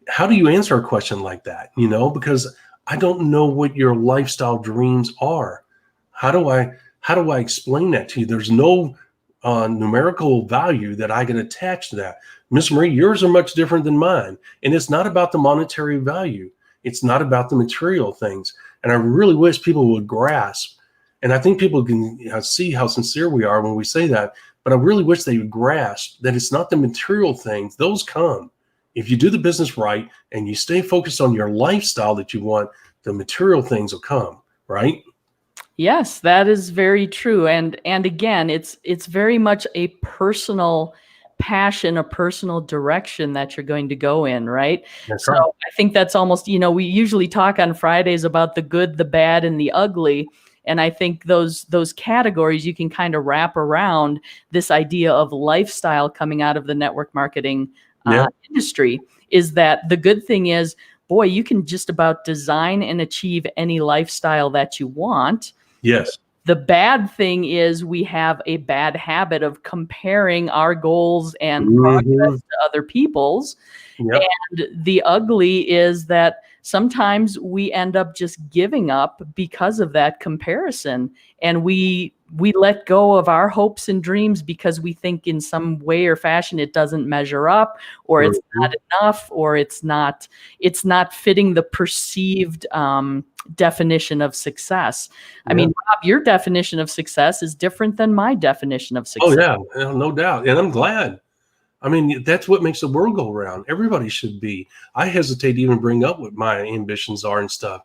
How do you answer a question like that? Because I don't know what your lifestyle dreams are. How do I explain that to you? There's no numerical value that I can attach to that. Miss Marie, yours are much different than mine. And it's not about the monetary value. It's not about the material things. And I really wish people would grasp. And I think people can see how sincere we are when we say that. But I really wish they would grasp that it's not the material things. Those come. If you do the business right and you stay focused on your lifestyle that you want, the material things will come, right? Yes, that is very true. And again, it's very much a personal passion, a personal direction that you're going to go in, right? That's so right. I think that's almost, we usually talk on Fridays about the good, the bad, and the ugly. And I think those categories you can kind of wrap around this idea of lifestyle coming out of the network marketing industry. Is that the good thing is, boy, you can just about design and achieve any lifestyle that you want. Yes. The bad thing is we have a bad habit of comparing our goals and progress to other people's. Yep. And the ugly is that sometimes we end up just giving up because of that comparison. And we let go of our hopes and dreams because we think in some way or fashion it doesn't measure up, or it's not enough, or it's not fitting the perceived definition of success. I mean, Rob, your definition of success is different than my definition of success. Oh yeah, no doubt. And I'm glad. I mean, that's what makes the world go round. Everybody should be. I hesitate to even bring up what my ambitions are and stuff.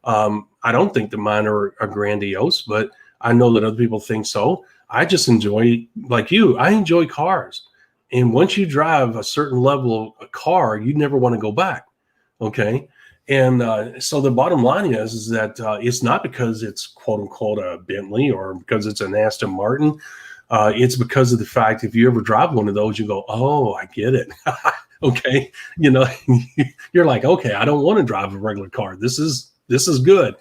I don't think that mine are grandiose, but I know that other people think so. I just enjoy, like you, I enjoy cars. And once you drive a certain level of car, you never want to go back. Okay. And so the bottom line is that it's not because it's quote unquote a Bentley or because it's an Aston Martin. It's because of the fact if you ever drive one of those, you go, oh, I get it. Okay. You know, you're like, okay, I don't want to drive a regular car. This is good.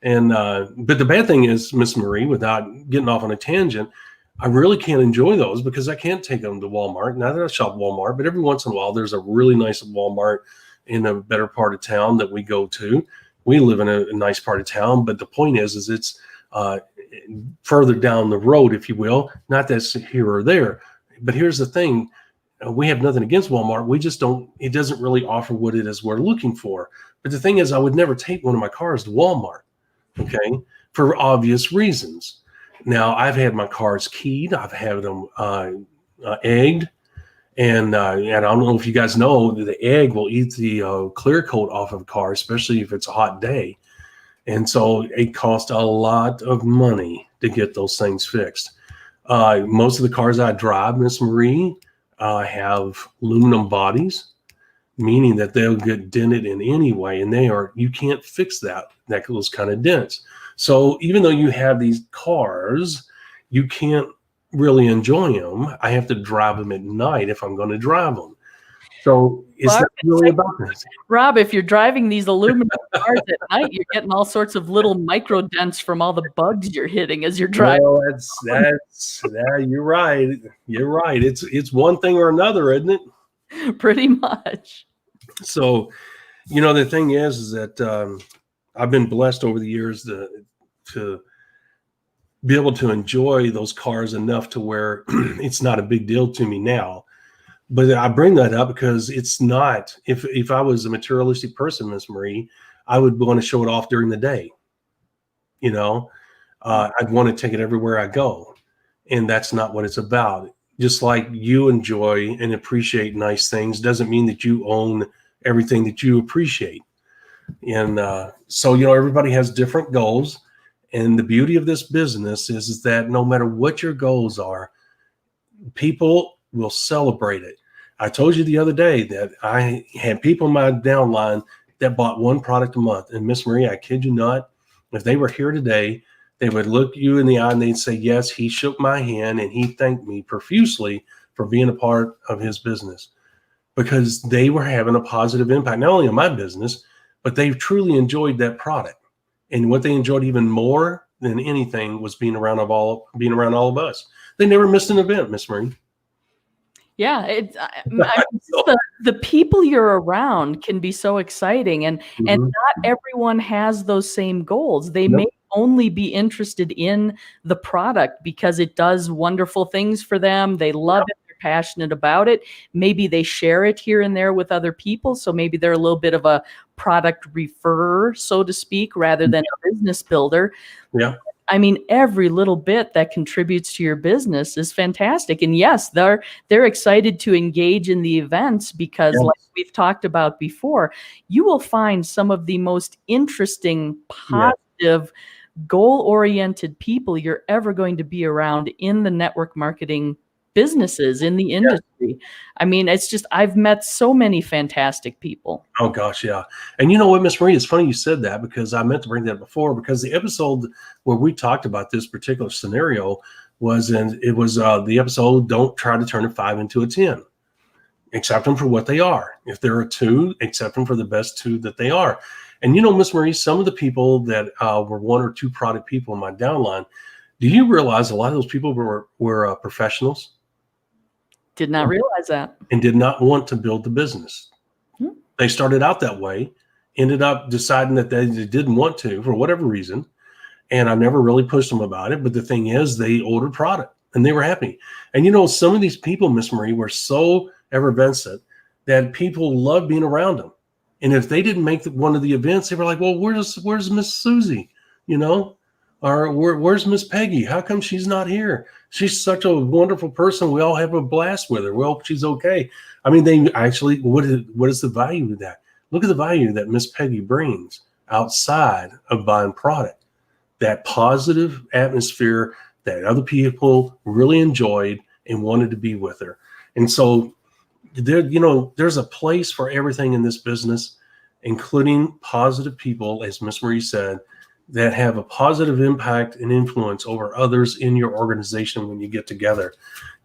And but the bad thing is, Miss Marie, without getting off on a tangent, I really can't enjoy those because I can't take them to Walmart. Not that I shop Walmart, but every once in a while, there's a really nice Walmart in a better part of town that we go to. We live in a nice part of town, but the point is it's further down the road, if you will. Not that's here or there, but here's the thing: we have nothing against Walmart. We just don't. It doesn't really offer what it is we're looking for. But the thing is, I would never take one of my cars to Walmart, okay, for obvious reasons. Now, I've had my cars keyed. I've had them egged. And I don't know if you guys know, the egg will eat the clear coat off of a car, especially if it's a hot day. And so it costs a lot of money to get those things fixed. Most of the cars I drive, Miss Marie, have aluminum bodies, meaning that they'll get dented in any way. And you can't fix those kind of dents. So even though you have these cars, you can't really enjoy them. I have to drive them at night if I'm going to drive them. So it's not really about this. Rob, if you're driving these aluminum cars at night, you're getting all sorts of little micro dents from all the bugs you're hitting as you're driving. Well, you're right. You're right. It's one thing or another, isn't it? Pretty much. So, you know, the thing is that I've been blessed over the years to be able to enjoy those cars enough to where it's not a big deal to me now. But I bring that up because it's not, if I was a materialistic person, Miss Marie, I would want to show it off during the day. You know, I'd want to take it everywhere I go. And that's not what it's about. Just like you enjoy and appreciate nice things doesn't mean that you own everything that you appreciate. And so, you know, everybody has different goals. And the beauty of this business is that no matter what your goals are, people will celebrate it. I told you the other day that I had people in my downline that bought one product a month. And Miss Marie, I kid you not, if they were here today, they would look you in the eye and they'd say, yes, he shook my hand and he thanked me profusely for being a part of his business, because they were having a positive impact, not only on my business, but they truly enjoyed that product. And what they enjoyed even more than anything was being around all of us. They never missed an event, Miss Marie. Yeah, the people you're around can be so exciting, and not everyone has those same goals. They may only be interested in the product because it does wonderful things for them. They love it. They're passionate about it. Maybe they share it here and there with other people. So maybe they're a little bit of a product referrer, so to speak, rather than a business builder. Yeah. I mean, every little bit that contributes to your business is fantastic. And yes, they're excited to engage in the events because, like we've talked about before, you will find some of the most interesting, positive, goal-oriented people you're ever going to be around in the network marketing businesses, in the industry. I mean, it's just, I've met so many fantastic people. Oh gosh, yeah. And you know what, Miss Marie, it's funny you said that, because I meant to bring that before, because the episode where we talked about this particular scenario was the episode, Don't Try to Turn a 5 into a 10. Accept them for what they are. If there are 2, accept them for the best 2 that they are. And you know, Miss Marie, some of the people that were 1 or 2 product people in my downline, do you realize a lot of those people were professionals? Did not realize that. And did not want to build the business. They started out that way, ended up deciding that they didn't want to for whatever reason. And I never really pushed them about it. But the thing is, they ordered product and they were happy. And you know, some of these people, Miss Marie, were so effervescent that people loved being around them. And if they didn't make one of the events, they were like, well, where's Miss Susie? You know, Or where's Miss Peggy? How come she's not here? She's such a wonderful person. We all have a blast with her. We hope she's okay. I mean, they actually, what is the value of that? Look at the value that Miss Peggy brings outside of buying product. That positive atmosphere that other people really enjoyed and wanted to be with her. And so there's a place for everything in this business, including positive people, as Miss Marie said, that have a positive impact and influence over others in your organization when you get together.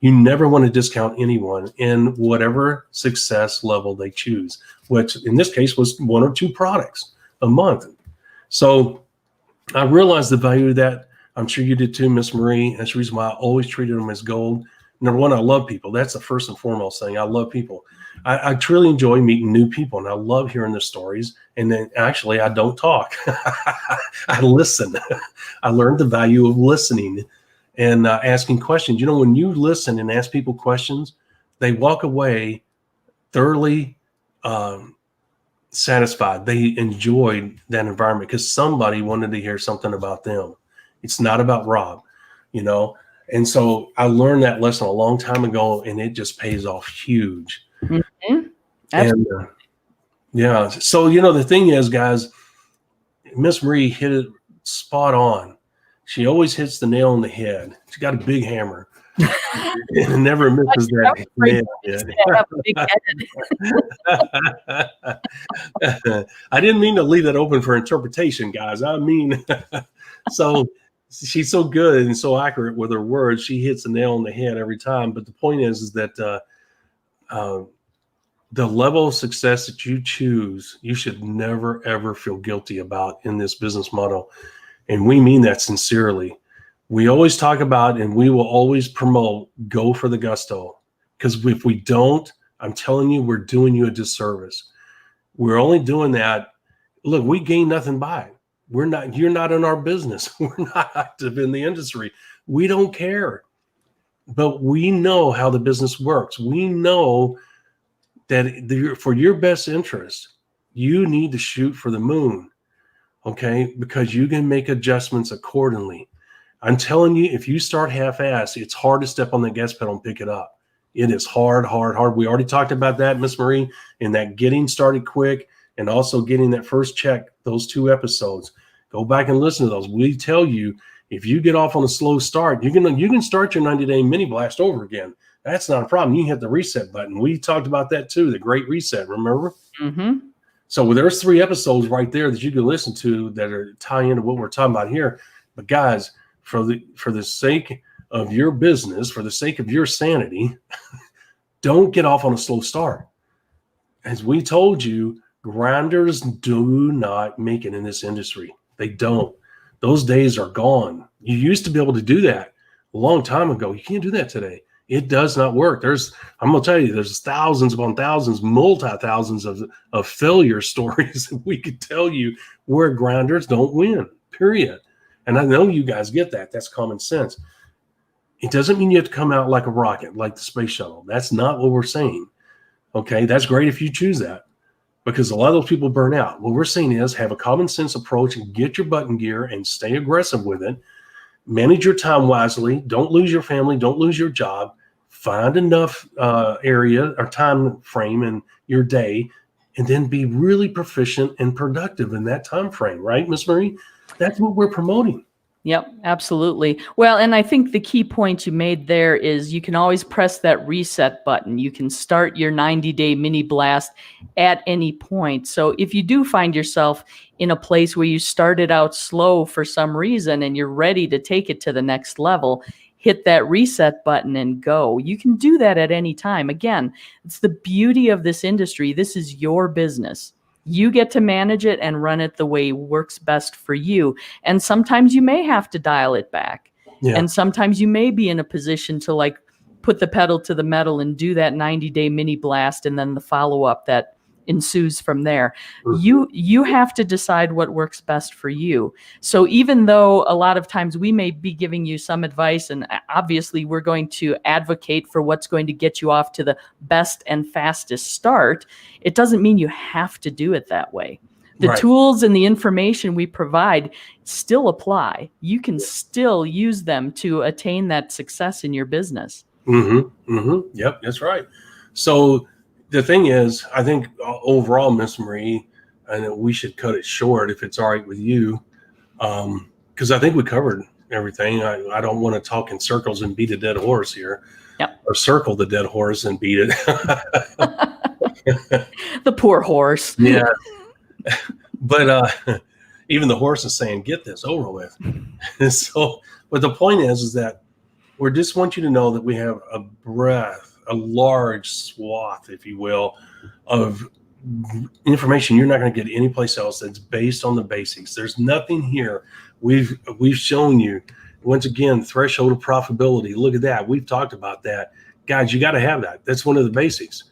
You never want to discount anyone in whatever success level they choose, which in this case was 1 or 2 products a month. So I realized the value of that. I'm sure you did too, Miss Marie. That's the reason why I always treated them as gold. Number one, I love people. That's the first and foremost thing. I love people. I truly enjoy meeting new people, and I love hearing their stories. And then actually, I don't talk. I listen. I learned the value of listening and asking questions. When you listen and ask people questions, they walk away thoroughly satisfied. They enjoyed that environment because somebody wanted to hear something about them. It's not about Rob, And so I learned that lesson a long time ago, and it just pays off huge. Mm-hmm. And yeah, so the thing is, guys, Miss Marie hit it spot on. She always hits the nail on the head. She's got a big hammer. It never misses that nail. I didn't mean to leave that open for interpretation, guys. I mean, so she's so good and so accurate with her words. She hits the nail on the head every time. But the point is that the level of success that you choose, you should never, ever feel guilty about in this business model. And we mean that sincerely. We always talk about, and we will always promote, go for the gusto. Because if we don't, I'm telling you, we're doing you a disservice. We're only doing that. Look, we gain nothing by it. You're not in our business. We're not active in the industry. We don't care. But we know how the business works. We know that for your best interest, you need to shoot for the moon, okay? Because you can make adjustments accordingly. I'm telling you, if you start half-assed, it's hard to step on the gas pedal and pick it up. It is hard. We already talked about that, Miss Marie, and that getting started quick and also getting that first check, those 2 episodes. Go back and listen to those. We tell you, if you get off on a slow start, you can start your 90-day mini blast over again. That's not a problem. You can hit the reset button. We talked about that too, the great reset, remember? Mm-hmm. So there's 3 episodes right there that you can listen to that are tie into what we're talking about here. But guys, for the sake of your business, for the sake of your sanity, don't get off on a slow start. As we told you, grinders do not make it in this industry. They don't. Those days are gone. You used to be able to do that a long time ago. You can't do that today. It does not work. I'm going to tell you, there's thousands upon thousands, multi-thousands of failure stories that we could tell you where grinders don't win, period. And I know you guys get that. That's common sense. It doesn't mean you have to come out like a rocket, like the space shuttle. That's not what we're saying. Okay, that's great if you choose that, because a lot of those people burn out. What we're saying is have a common sense approach and get your butt in gear and stay aggressive with it. Manage your time wisely. Don't lose your family. Don't lose your job. Find enough area or time frame in your day, and then be really proficient and productive in that time frame. Right, Miss Marie? That's what we're promoting. Yep, absolutely. Well, and I think the key point you made there is you can always press that reset button. You can start your 90-day mini blast at any point. So if you do find yourself in a place where you started out slow for some reason and you're ready to take it to the next level, hit that reset button and go. You can do that at any time. Again, it's the beauty of this industry. This is your business. You get to manage it and run it the way works best for you. And sometimes you may have to dial it back. Yeah. And sometimes you may be in a position to put the pedal to the metal and do that 90-day mini blast and then the follow-up that ensues from there. Mm-hmm. You have to decide what works best for you. So even though a lot of times we may be giving you some advice, and obviously we're going to advocate for what's going to get you off to the best and fastest start, it doesn't mean you have to do it that way. The Right. tools and the information we provide still apply. You can still use them to attain that success in your business. Yep, that's right. So the thing is, I think overall, Miss Marie, and we should cut it short if it's all right with you, because I think we covered everything. I don't want to talk in circles and beat a dead horse here, Yep. or circle the dead horse and beat it. The poor horse. Yeah, but even the horse is saying, "Get this over with." So, but the point is that we just want you to know that we have a large swath, if you will, of information you're not going to get anyplace else that's based on the basics. There's nothing here. We've shown you, once again, threshold of profitability. Look at that. We've talked about that. Guys, you got to have that. That's one of the basics.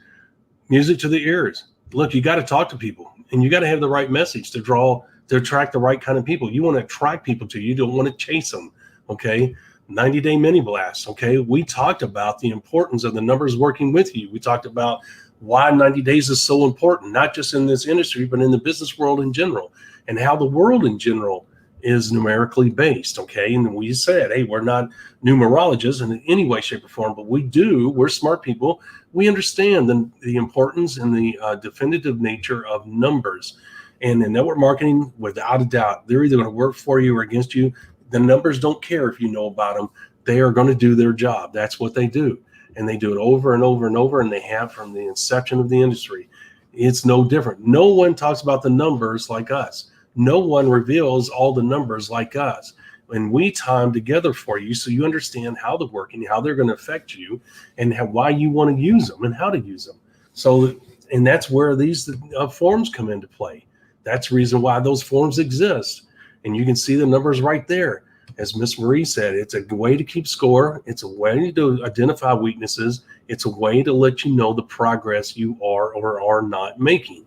Music to the ears. Look, you got to talk to people, and you got to have the right message to attract the right kind of people. You want to attract people to you. You don't want to chase them. Okay. 90-day mini blast. Okay. We talked about the importance of the numbers working with you. We talked about why 90 days is so important, not just in this industry, but in the business world in general, and how the world in general is numerically based. Okay. And we said, hey, we're not numerologists in any way, shape, or form, but we're smart people. We understand the importance and the definitive nature of numbers. And in network marketing, without a doubt, they're either going to work for you or against you. The numbers don't care if you know about them. They are going to do their job. That's what they do. And they do it over and over and over, and they have from the inception of the industry. It's no different. No one talks about the numbers like us. No one reveals all the numbers like us. And we time together for you so you understand how they're working, how they're going to affect you, and why you want to use them and how to use them. So, and that's where these forms come into play. That's the reason why those forms exist. And you can see the numbers right there. As Miss Marie said, it's a way to keep score. It's a way to identify weaknesses. It's a way to let you know the progress you are or are not making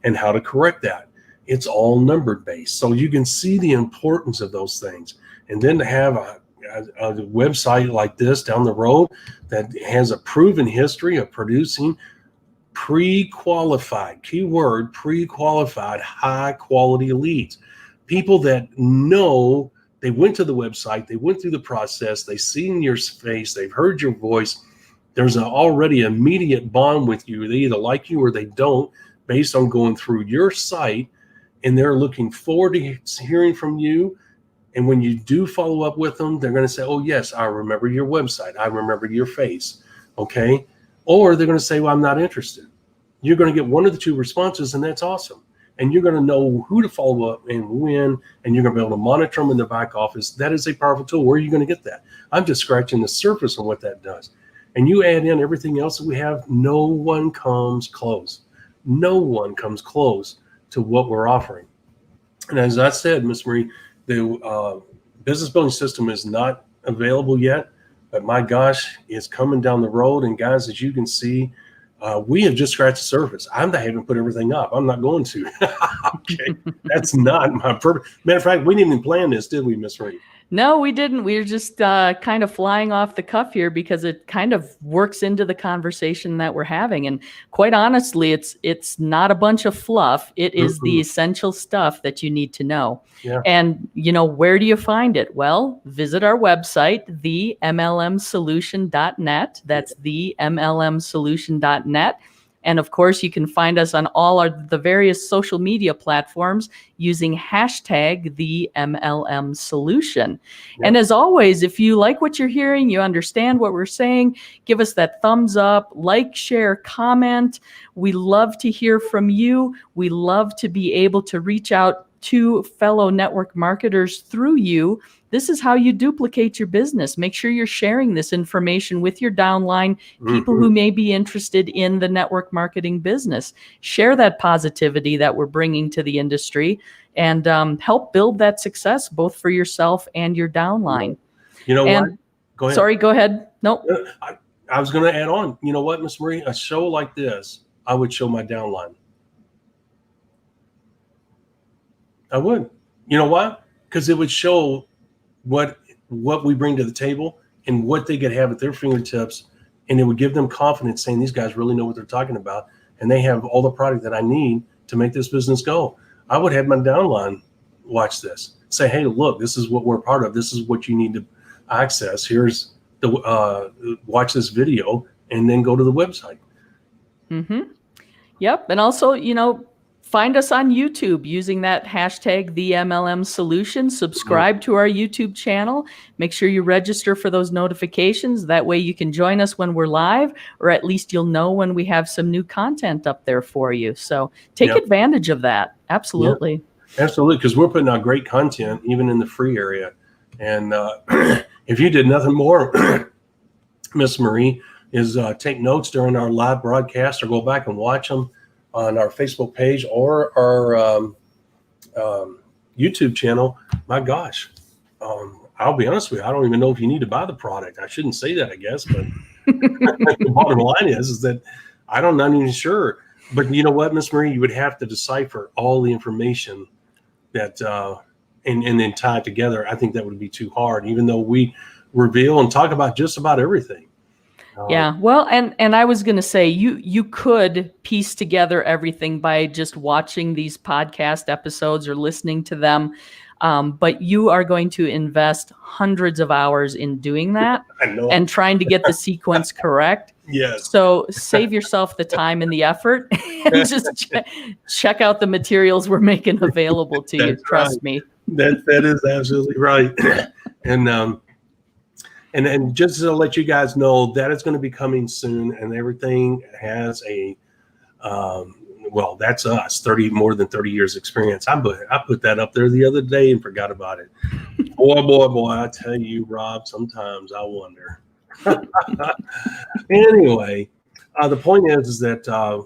and how to correct that. It's all numbered based. So you can see the importance of those things. And then to have a website like this down the road that has a proven history of producing pre-qualified, keyword, pre-qualified, high quality leads. People that know they went to the website, they went through the process, they've seen your face, they've heard your voice. There's an already immediate bond with you. They either like you or they don't, based on going through your site, and they're looking forward to hearing from you. And when you do follow up with them, they're going to say, oh, yes, I remember your website. I remember your face. Okay. Or they're going to say, well, I'm not interested. You're going to get one of the two responses, and that's awesome. And you're going to know who to follow up and when, and you're going to be able to monitor them in the back office. That is a powerful tool. Where are you going to get that? I'm just scratching the surface of what that does. And you add in everything else that we have, no one comes close. No one comes close to what we're offering. And as I said, Ms. Marie, the business building system is not available yet, but my gosh, it's coming down the road. And guys, as you can see, we have just scratched the surface. I haven't put everything up. I'm not going to. Okay, that's not my purpose. Matter of fact, we didn't even plan this, did we, Miss Reed? No, we didn't. We were just kind of flying off the cuff here because it kind of works into the conversation that we're having. And quite honestly, it's not a bunch of fluff. It is the essential stuff that you need to know. Yeah. And, where do you find it? Well, visit our website, themlmsolution.net. That's themlmsolution.net. And of course, you can find us on all the various social media platforms using hashtag the MLM Solution. Yep. And as always, if you like what you're hearing, you understand what we're saying, give us that thumbs up, like, share, comment. We love to hear from you. We love to be able to reach out to fellow network marketers through you. This is how you duplicate your business. Make sure you're sharing this information with your downline, people who may be interested in the network marketing business. Share that positivity that we're bringing to the industry and help build that success both for yourself and your downline. You know what? Go ahead. Sorry, go ahead. Nope. I was going to add on. You know what, Miss Marie? A show like this, I would show my downline. I would. You know why? Because it would show what we bring to the table and what they could have at their fingertips, and it would give them confidence saying these guys really know what they're talking about, and they have all the product that I need to make this business go. I would have my downline watch this. Say, hey, look, this is what we're part of. This is what you need to access. Here's the watch this video, and then go to the website. Mm-hmm. Yep. And also, find us on YouTube using that hashtag the MLM Solution. Subscribe to our YouTube channel. Make sure you register for those notifications. That way you can join us when we're live, or at least you'll know when we have some new content up there for you. So take advantage of that. Absolutely. Yeah, absolutely. Because we're putting out great content, even in the free area. And if you did nothing more, Miss Marie, is take notes during our live broadcast, or go back and watch them on our Facebook page or our YouTube channel. My gosh, I'll be honest with you, I don't even know if you need to buy the product. I shouldn't say that, I guess, but the bottom line is that I'm not even sure. But you know what, Miss Marie, you would have to decipher all the information that and then tie it together. I think that would be too hard, even though we reveal and talk about just about everything. Yeah, well, and I was going to say, you could piece together everything by just watching these podcast episodes or listening to them, but you are going to invest hundreds of hours in doing that and trying to get the sequence correct. Yes. So save yourself the time and the effort, and just check out the materials we're making available to you. Trust me. That is absolutely right. And just to let you guys know, that is going to be coming soon, and everything has a, that's us, more than 30 years experience. I put that up there the other day and forgot about it. Boy, I tell you, Rob, sometimes I wonder. Anyway, the point is that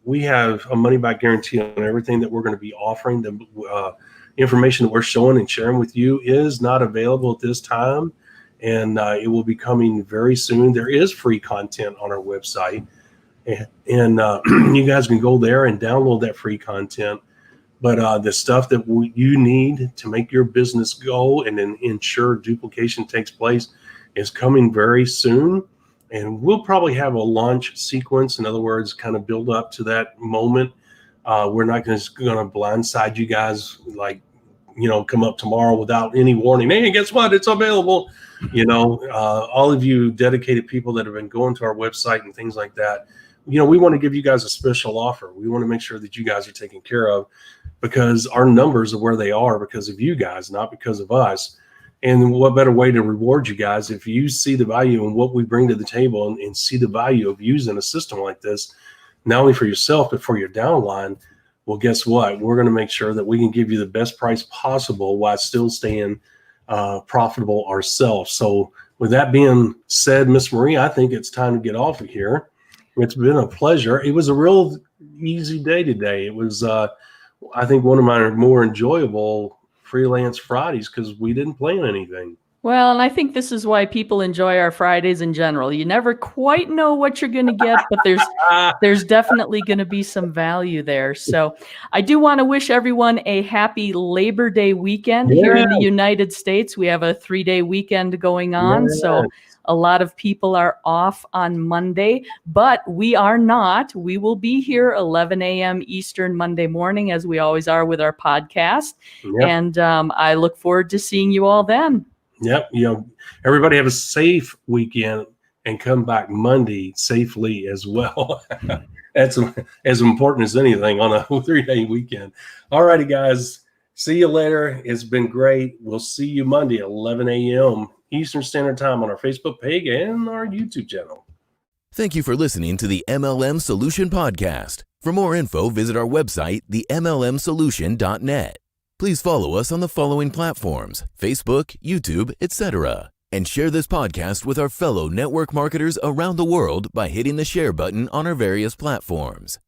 we have a money-back guarantee on everything that we're going to be offering. The information that we're showing and sharing with you is not available at this time. And it will be coming very soon. There is free content on our website, and you guys can go there and download that free content. But the stuff that you need to make your business go and then ensure duplication takes place is coming very soon. And we'll probably have a launch sequence. In other words, kind of build up to that moment. We're not just going to blindside you guys, like, come up tomorrow without any warning. Hey, guess what? It's available. All of you dedicated people that have been going to our website and things like that, we want to give you guys a special offer. We want to make sure that you guys are taken care of, because our numbers are where they are because of you guys, not because of us. And what better way to reward you guys if you see the value in what we bring to the table and see the value of using a system like this, not only for yourself, but for your downline. Well, guess what? We're going to make sure that we can give you the best price possible while still staying profitable ourselves. So with that being said, Miss Marie, I think it's time to get off of here. It's been a pleasure. It was a real easy day today. It was, I think, one of my more enjoyable freelance Fridays because we didn't plan anything. Well, and I think this is why people enjoy our Fridays in general. You never quite know what you're going to get, but there's definitely going to be some value there. So I do want to wish everyone a happy Labor Day weekend here in the United States. We have a 3-day weekend going on. So a lot of people are off on Monday, but we are not. We will be here 11 a.m. Eastern Monday morning, as we always are with our podcast. And I look forward to seeing you all then. Yep. Everybody have a safe weekend and come back Monday safely as well. That's as important as anything on a 3-day weekend. All righty, guys. See you later. It's been great. We'll see you Monday, 11 a.m. Eastern Standard Time on our Facebook page and our YouTube channel. Thank you for listening to the MLM Solution Podcast. For more info, visit our website, themlmsolution.net. Please follow us on the following platforms: Facebook, YouTube, etc. And share this podcast with our fellow network marketers around the world by hitting the share button on our various platforms.